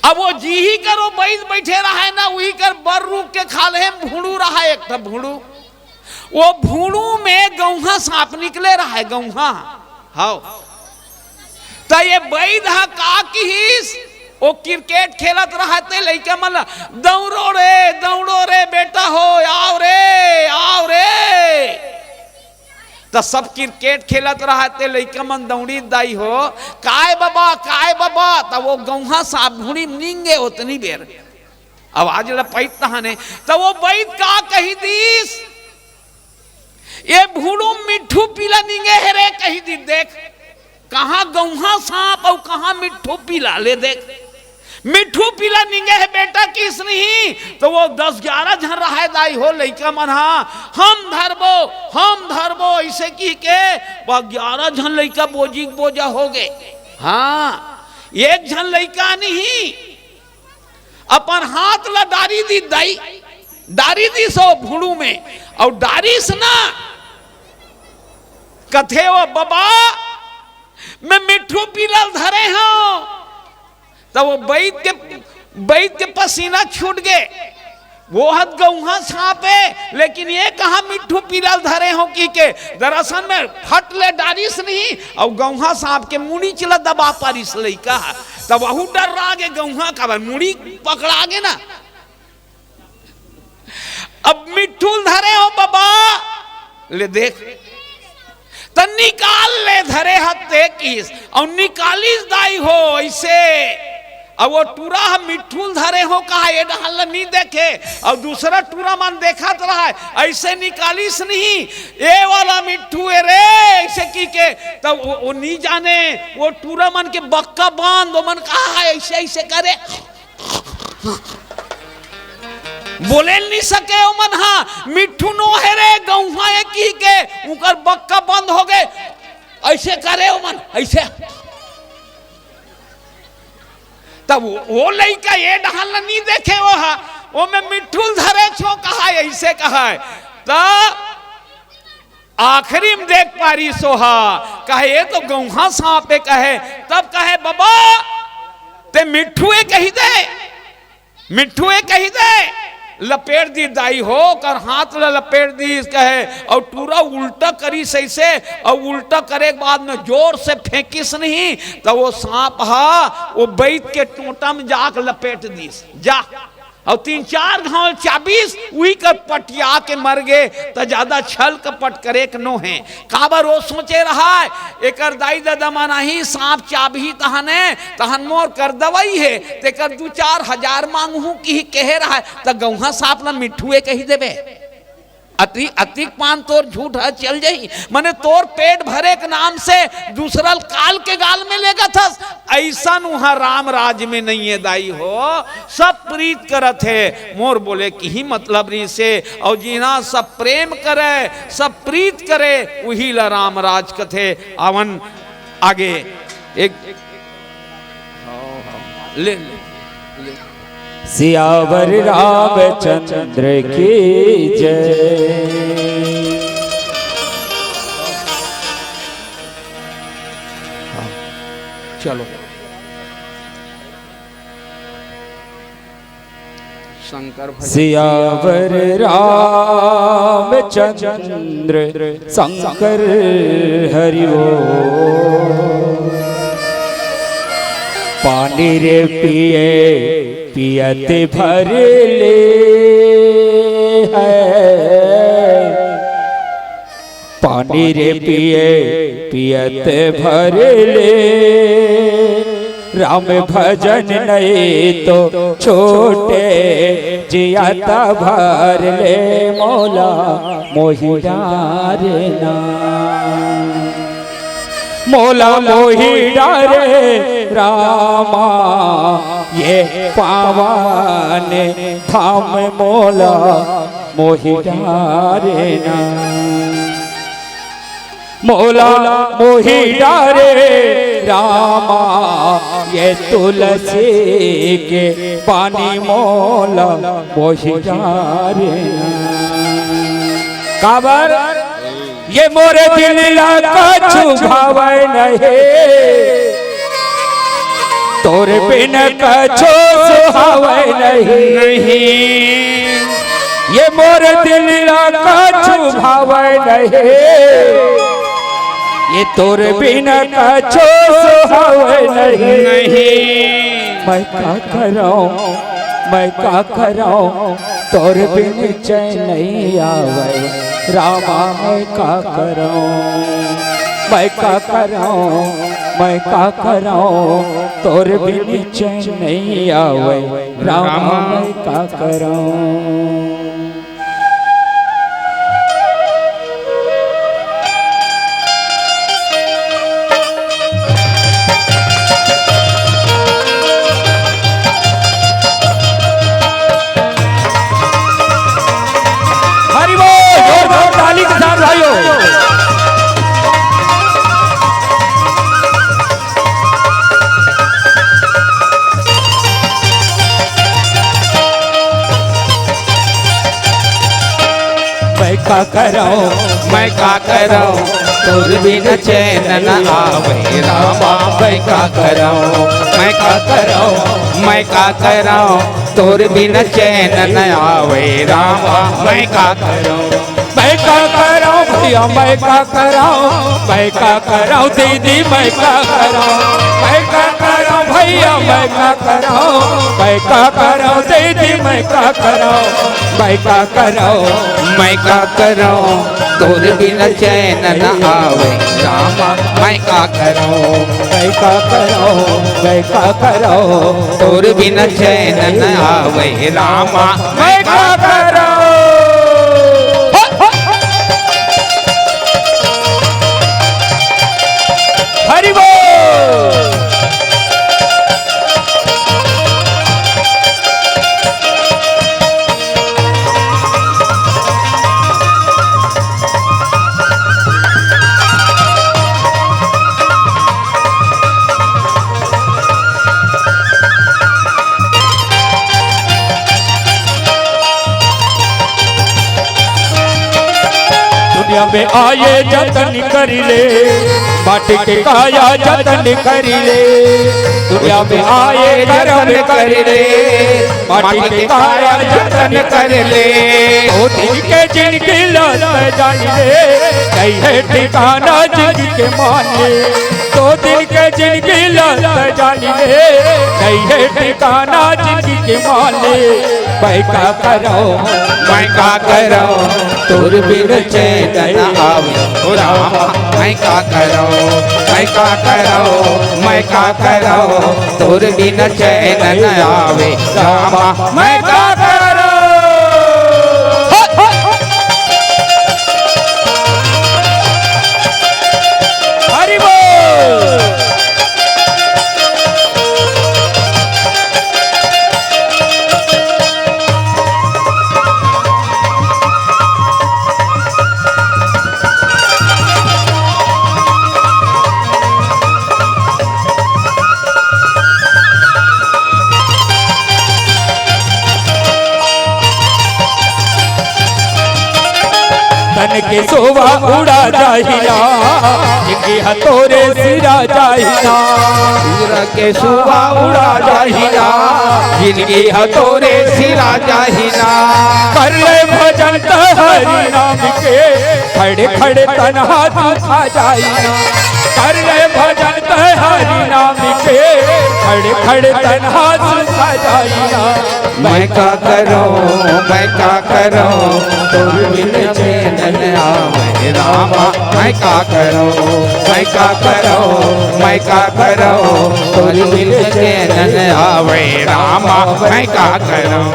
अब वो जी ही करो बैठे रहा है ना, वही कर बर रुक के खाले में भूड़ू रहा है, एक भूड़ू, वो भूड़ू में गौहा सांप निकले रहा है, गौहा। हाँ, तो ये बैद का किस वो क्रिकेट खेलत रहा थे, लइका मन दौड़ो रे बेटा हो, आओ रे। तो सब क्रिकेट खेलत रहा थे, लइका मन दौड़ी दाई हो, काय बाबा। तब वो गौहा सांप भूड़ी नींगे उतनी बेर आवाज लपैत तहाने। तो वो बैद का कही दीस, ये भूड़ू मिठू पीला नींगे है रे, कही दी देख कहाँ गौहा सांप और कहाँ मिठू पीला, ले देख मिठू पीला निंगे है बेटा किस नहीं। तो वो 10-11 झन रहा दाई हो, लइका मन हाँ हम धरबो ऐसे की के 11 झन लइका बोझा हो गए। हाँ, एक झन लइका नहीं अपन हाथ ला डारी दी दाई, डारी दी सो भूड़ू में, और डारी से ना कथे वो बाबा मैं मिठू पीला धरे हूं। तब वो बैठ के पसीना छूट गए, वो हद गौहा सांप है, लेकिन ये कहा मिठू पीला धरे हो की के दरअसल में फट ले डारिस नहीं, और गौहा सांप के मुड़ी चला दबा पारिस लइका। तब वहू डर रहा गे गौहा का मुड़ी पकड़ा गे ना। अब मिठू धरे हो बाबा, ले देख तो निकाल ले धरे हत्ते किस, और निकालिस दाई हो ऐसे। अब वो टूरा हम मिठूल धरे हो कहा ये डहल नहीं देखे, और दूसरा टूरा मन देखा तो रहा है, ऐसे निकालिस नहीं, ये वाला मिठू है रे ऐसे की के। तब वो नहीं जाने, वो टूरा मन के बक्का बांध, वो मन कहा ऐसे करे, बोले नहीं सके ओ मन। हाँ, मिठू नो है रे गौहा की के, उनका बक्का बंद हो गए, ऐसे करे ओ मन ऐसे। तब वो लइका ये डहल नहीं देखे वो में मिठू धरे छो कहा ऐसे कहा। तब आखिरी में देख पारी सोहा कहे ये तो गौहा सांप पे कहे। तब कहे बाबा ते मिठुए कही दे, लपेट दी दाई हो कर हाथ लपेट दी कहे, और पूरा उल्टा करी सही से, और उल्टा करे के बाद में जोर से फेंकिस नहीं, तो वो सांप हा वो बैठ के टोटा में जाकर लपेट दी जा, और 3-4 घाव चाबीस वही कर पटिया के मर गए। तो ज्यादा छल कपट करे के नो है काबर वो सोचे रहा है एक दाई दादा मना ही सांप चाबी तहने तहन मोर कर दवाई है, तेकर 2-4 हजार मांगू की कहे रहा है। तो गौहा सांप ना मिठुए कही देवे, अतिक पान तोर झूठ है चल जाई, मने तोर पेट भरे के नाम से दूसरा काल के गाल में लेगा था। ऐसा वहां राम राज में नहीं है दाई हो, सब प्रीत करत है मोर बोले की ही मतलब नहीं से, और जीना सब प्रेम करे सब प्रीत करे वही ला राम राज कथे। आवन आगे एक ले सियावर रामचंद्र की जय। चलो शंकर भजन। सियावर रामचंद्र शंकर हरि बोल। पानी रे पिए पियते भर ले है, पानी रे पिए पियते भर ले। राम भजन नहीं तो छोटे जियाता भर ले। मौला मोहि डारे ना, मौला मोहि डारे रामा ये पावन धाम। मौला मोहि डारे ना, मौला मोहि डारे रामा ये तुलसी के पानी। मौला मोहि डारे ना। काबर ये मोरे दिल का छुभावे नहीं, तोरे बिन कछो सुहावे नहीं। ये मोरे दिल का छुभावे नहीं, ये तोरे बिन कछो सुहावे नहीं। मैं का कराऊं, मैं का कराऊं, तोरे बिन चैन नहीं आवे रामा। मैं का कराऊं, मैं का कराऊं, मैं का कराऊं, तोरे बिन चैन नहीं आवे रामा। मैं का कराऊं। मैं का कराऊं, मैं का कराऊं, तोर बिन चैन न आवे रामा। मैं का कराऊं, मैं का कराऊं, मैं का कराऊं, तोर बिन चैन न आवे रामा। मैं का कराऊं, मैं का कराऊं भैया, मैं का कराऊं, मैं का कराऊं दीदी, मैं का कराऊं, मैं का कराऊं भैया, मैं का कराऊं, मैं का कराऊं दीदी, मैं का कराऊं, मैं का कराऊं, मैं का कराऊं, तोर बिन चैन न आवे रामा। मैं का कराऊं, मैं का कराऊं, मैं का कराऊं, तोर बिन चैन न आवे रामा। मैं का कराऊं। हरि बोल। दुनिया में आए जतन कर ले, बाटी के काया जतन कर ले। दुनिया में आए कर्म कर ले, बाटी के काया जतन कर ले। ओ दिन के जिनकी लाल जान ले, कहीं है ठिकाना जिनके माने। तो दिन के जिनकी लाल जान ले, कहीं है ठिकाना जिनके माने। मैं का कराऊं, मैं का कराऊं, तोर बिन चैन न आवे रामा। मैं का कराऊं, मैं का कराऊं, मैं का कराऊं, तोर बिन चैन न आवे रामा। मैं का कराऊं। हरि बोल। सन के शोभा उड़ा जाहिना जिनकी हथोरे सिरा जाहिना सूर के सुबह उड़ा जाहिना जिनकी हथोरे सिरा जाहिना कर ले भजन तो हरि नाम के खड़े खड़े तन्हा दुखा जाहिना कर ले भजन तो हरि नाम के खड़े खड़े तन्हा दुखा जाहिना मैं का करूं तुम बिन चैन न आवे रामा मैं का करूं तुम बिन चैन न आवे रामा मैं का करूं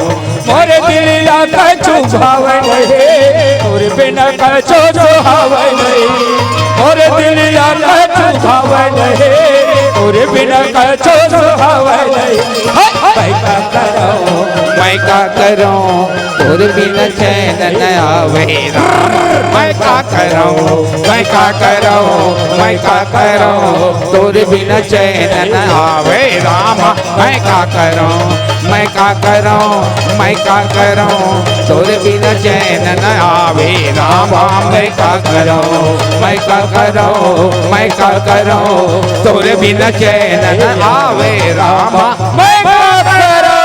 मोरे दिल या कछु भावे नहीं तोरे बिना कछु भावे नहीं मोरे दिल या कछु भावे नहीं तोरे बिना कछु भावे नहीं मैं का करूं तुम बिन चैन न आवे रामा मैं का करूं तुम बिन चैन न आवे रामा मैं का करूं तुम बिन चैन न आवे रामा मैं का करूं तुम बिन चैन न आवे रामा मैं का करूं।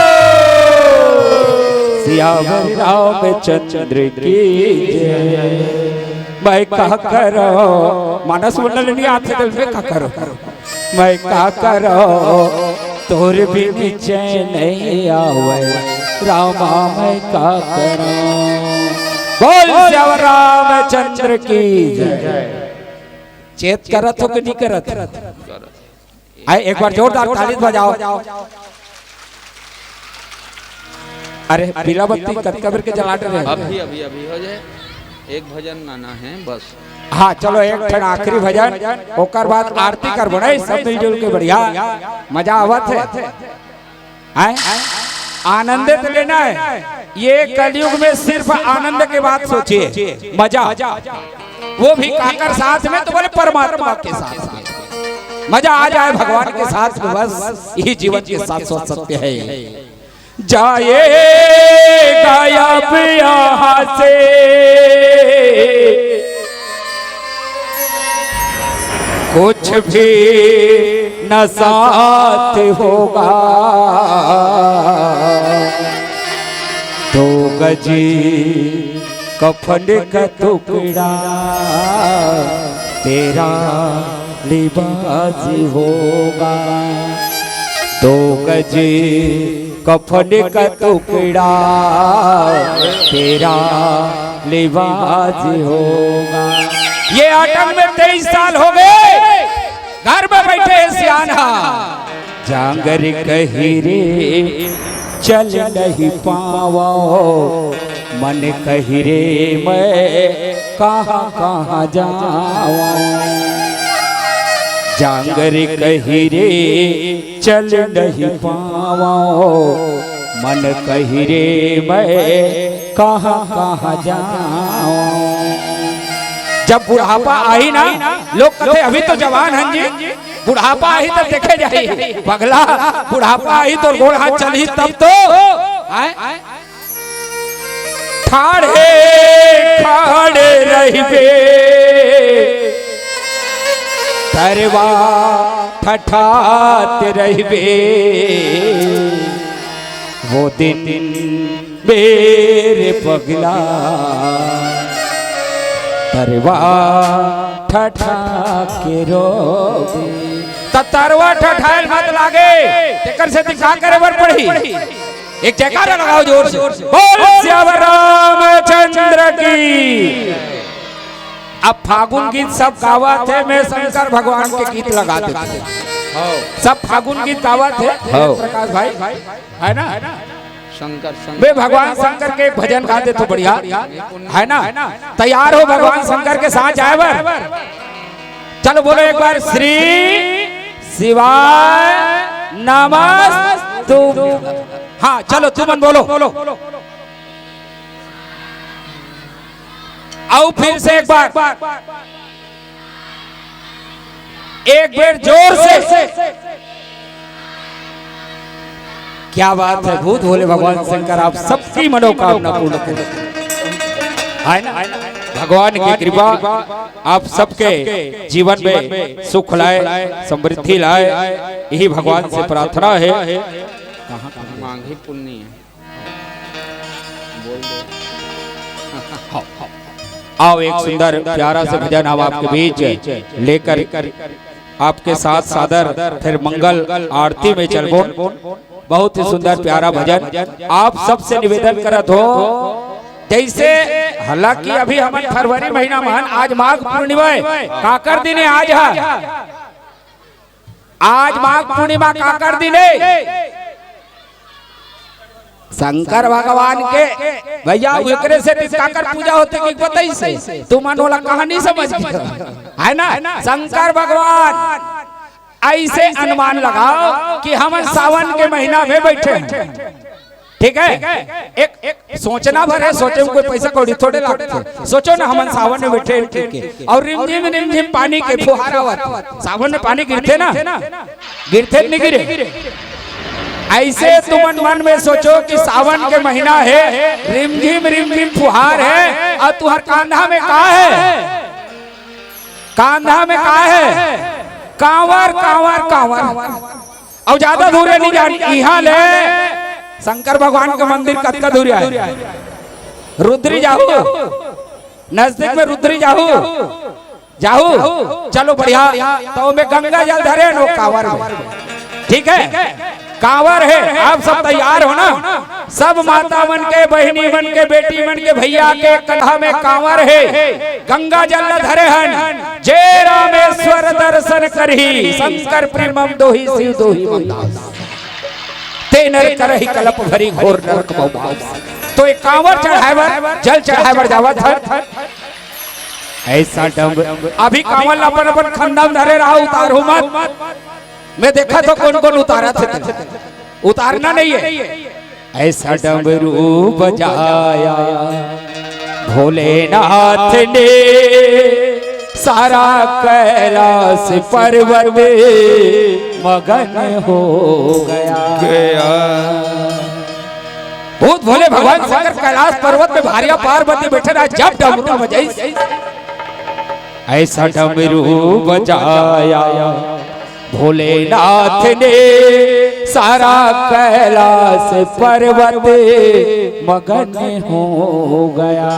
सियावर रामचंद्र की जय मैं का करो मानस मंडल नहीं आते दिल में का करो मैं का करो तोर बिन चैन नहीं आवे रामा मैं का करो बोल सियावर रामचंद्र की जय चेत करत हो कि नहीं करत आए एक बार जोरदार ताली बजाओ अरे बिलावती कबीर के जलाते रहे अभी हो जाए एक भजन गाना है बस। हाँ चलो एक ठन आखिरी भजन ओकर बाद आरती कर बड़े सब मिलजुल के बढ़िया मजा आवत है आनंद तो लेना है ये कलयुग में सिर्फ आनंद की बात सोचिए मजा वो भी काकर साथ में तो बोले परमात्मा के साथ मजा आ जाए भगवान के साथ बस यही जीवन के साथ सत्य है जाए गायब यहाँ से कुछ भी न साथ होगा दो गजी कफन का टुकड़ा तेरा लिबास होगा दो गजी कफन का टुकड़ा तेरा लिबास होगा। ये आटम में 23 साल हो गए घर में बैठे सियाना जांगर कहिरे चल नहीं पावो मन कहिरे मैं कहाँ जाऊं जांगर कहिरे चल नहीं पावो मन कहिरे मैं कहाँ जाऊं। जब बुढ़ापा आई ना लोग कहते अभी तो जवान हैं जी बुढ़ापा आई तो देखे जाइए पगला बुढ़ापा आई तो गोड़ हाथ चली तब तो ठाड़े खाड़े रहिबे तरवा ठठात रहिबे वो दिन मेरे पगला तरवा ठठा के रोबे तरवा ठठाल मत लागे तेकर से दिखा करे बर पड़ी एक जयकारा लगाओ जोर से बोल सियावर रामचंद्र की। अब फागुन गीत सब गावत है मैं शंकर भगवान के गीत लगाते थे सब फागुन गीत गावत है प्रकाश भाई है ना शंकर वे भगवान शंकर के एक भजन गाते तो बढ़िया है ना तैयार हो भगवान शंकर के साथ जाए बर चलो बोलो एक बार श्री शिवाय नमस्तु। हाँ चलो तुमन बोलो आओ फिर से एक बार जोर से क्या बात है भूत भोले भगवान शंकर आप सबकी मनोकामना पूर्ण करें है ना भगवान की कृपा आप सबके जीवन में सुख लाए, समृद्धि लाए, यही भगवान से प्रार्थना है। मांगी पुण्य है, बोल दे। आओ एक सुंदर प्यारा से भजन हम आपके बीच लेकर आपके साथ सादर फिर मंगल आरती में चलबो। बहुत ही सुंदर प्यारा भजन आप सबसे निवेदन करत हो। जैसे हालांकि अभी हम फरवरी महीना महान आज माघ पूर्णिमा काकर दिन है, आज माघ पूर्णिमा काकर दिन है। शंकर भगवान के भैया एकरे से काकर पूजा होते कि बताई से तू मन वाला कहानी समझ है ना। शंकर भगवान ऐसे अनुमान लगाओ कि हम सावन के महीना में बैठे हैं, ठीक है। एक सोचना भर है, सोचे में कोई पैसा कौड़ी थोड़े लगते। सोचो ना हम सावन में बैठे, ठीक है, और रिमझिम पानी के फुहारा हुआ। सावन में पानी गिरते ना, गिरते नहीं गिरे। ऐसे तुम मन में सोचो कि सावन के महीना है, रिमझिम फुहार है, और तुहर कांधा में का है, कांधा में का है, कांवर कांवर कांवर। और ज्यादा दूर नहीं जानी, यहाँ ले शंकर भगवान के मंदिर कतका दूर है, रुद्री जाहू, नजदीक में रुद्री जाहू, चलो बढ़िया। तो मैं गंगा जल धरे नो कांवर, ठीक है, कांवर है। आप सब तैयार हो ना, सब माता मन के, बहनी मन के, बेटी मन के, भैया के कंधा में कांवर है, गंगा जल धरे हन। जय रामेश्वर दर्शन करही, शंकर प्रेमम दोही शिव दोही मंदास, ते नर करही कलप भरी घोर नरक बहु। तो एक कांवर चढ़ावर, जल चढ़ावर जावत है ऐसा डम। अभी कांवर अपन अपन खंडा में धरे रहा, उतार हो मत। मैं देखा तो कौन कौन उतारा थे, उतारना नहीं है। ऐसा डमरू बजाया भोलेनाथ ने, सारा कैलाश पर्वत मगन हो गया। भूत भोले भगवान शंकर कैलाश पर्वत में भारिया पार्वती बैठे रहा, जब डमरू बजाई ऐसा डमरू बजाया भोलेनाथ ने, सारा कैलाश पर्वत मगन हो गया।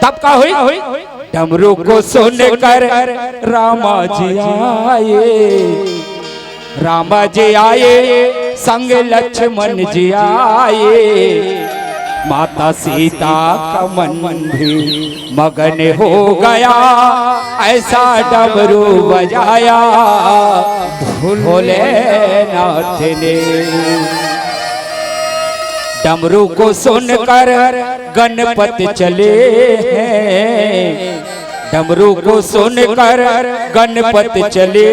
तब का हुई, डमरू को सुनकर रामा जी आए, रामा जी आए, संग लक्ष्मण जी आए, माता सीता का मन भी मगन हो गया। ऐसा डमरू बजाया भोलेनाथ ने। डमरू को सुनकर गणपति चले हैं, डमरू को सुनकर गणपति चले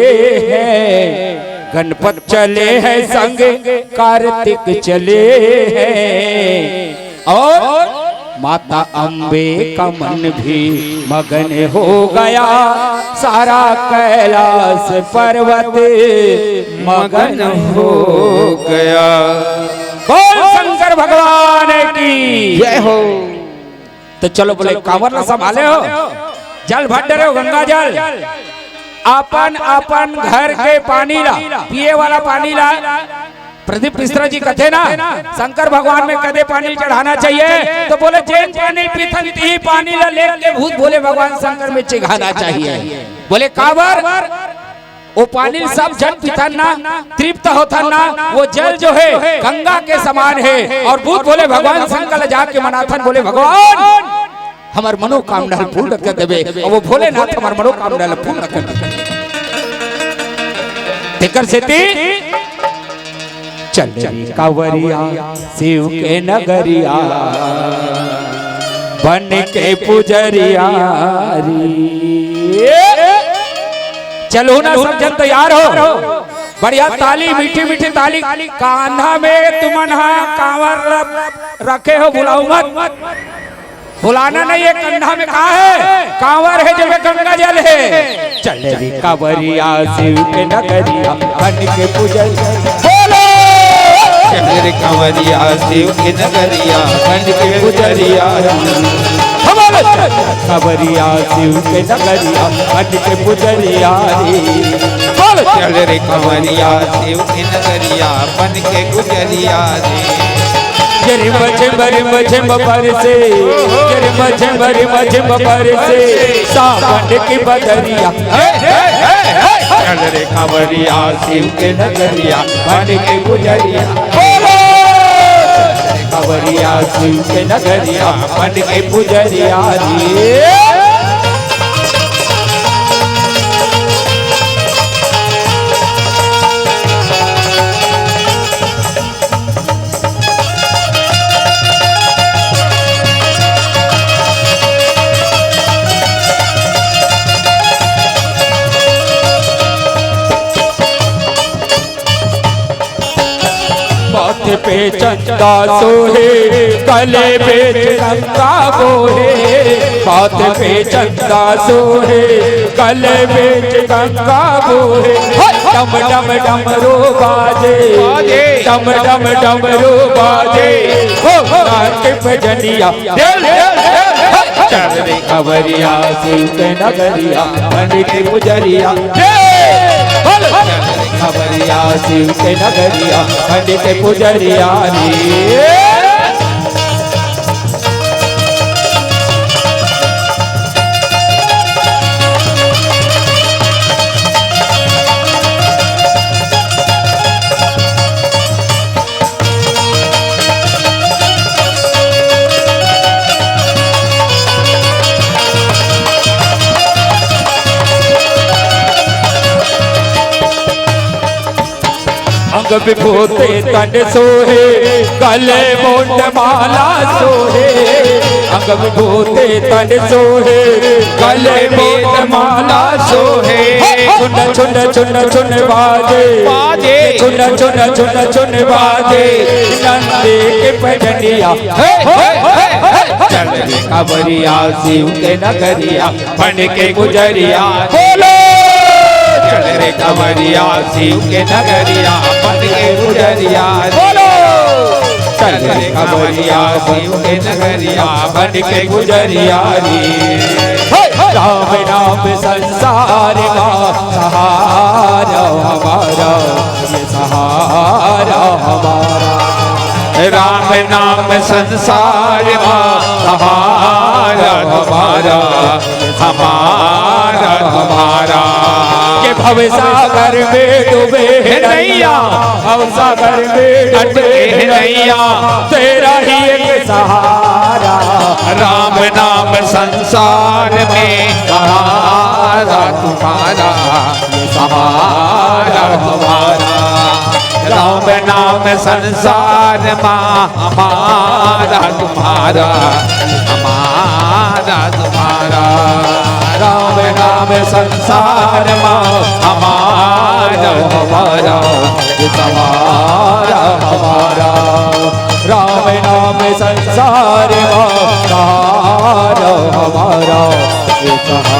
हैं, गणपति चले हैं संग कार्तिक चले हैं, और माता अम्बे का मन भी मगन हो गया। सारा कैलाश पर्वत मगन हो गया। बोल शंकर भगवान की जय हो। तो चलो बोले कांवर ना संभाले हो, जल भर रहे हो, गंगा जल अपन अपन घर के पानी ला, पिए वाला पानी ला। प्रदीप मिश्रा जी कहते ना शंकर भगवान में कदे पानी चढ़ाना चाहिए, तो बोले जैन पानी पीथन ही पानी ला लेके भूत भोले भगवान शंकर में चिघाना चाहिए। बोले कांवर वो पानी सब जल पीथन ना, तृप्त होता ना, वो जल जो है गंगा के समान है। और भूत भोले भगवान शंकर जाके मनाथन बोले भगवान हमार मनोकामना पूर्ण कर देवे, और वो भोलेनाथ हमार मनोकामना पूर्ण कर देवे। तेकर सेती चल कांवरिया शिव के नगरिया, बन के पुजरिया चलो ना सब जन तैयार हो। बढ़िया ताली, मीठी मीठी ताली। कान्हा में तुमन्हा कांवर रखे हो, बुलाओ मत, बुलाना नहीं है। कंधा में कहा है कांवर है, जब गंगा जल है। चले रे कांवरिया शिव के नगरिया, बन के पुजरिया, बोलो चले रे कांवरिया शिव के नगरिया, बन के पुजरिया। खबरिया शिव के नगरिया बन के पुजरिया रे चल रे कंवरिया शिव की नगरिया बन के गुजरिया रे जरे मझे पर से जरे मझे पर से सावन की बदरिया चल रे कंवरिया शिव के नगरिया बन के गुजरिया खबरिया शिव के नगरिया बन के पुजरिया रे माथे पे चंदा सोहे गले में तिरंगा बोहे माथे पे चंदा सोहे गले में तिरंगा बोहे डम डम डमरू बाजे डम डम डमरू बाजे हो के भजनिया चल रे कंवरिया शिव के नगरिया बन के पुजरिया खबरिया शिव के नगरिया बन के पुजरिया रे अंग विभूते तन सोहे गले मोट माला सोहे अंग विभूते तन सोहे गले मोट माला सोहे चुन चुन चुन चुन बाजे चुन चुन चुन चुन बाजे नंदे के भजनिया चल रे कंवरिया शिव के नगरिया बन के गुजरिया बोलो चल रे कंवरिया शिव के नगरिया बन के गुजरिया बोलो चल रे कंवरिया शिव के नगरिया बन के गुजरिया राम नाम संसार का सहारा हमारा ये सहारा हमारा राम नाम संसार सहारा हमारा हमारा हमारा ये भव सागर में डूबे नैया भव सागर में डूबे नैया तेरा ही एक सहारा राम नाम संसार में सहारा तुम्हारा सहारा हमारा राम नाम संसार हमारा तुम्हारा हमारा तुम्हारा राम नाम संसार हमारा हमारा सहारा हमारा राम नाम संसार सहारा हमारा सहारा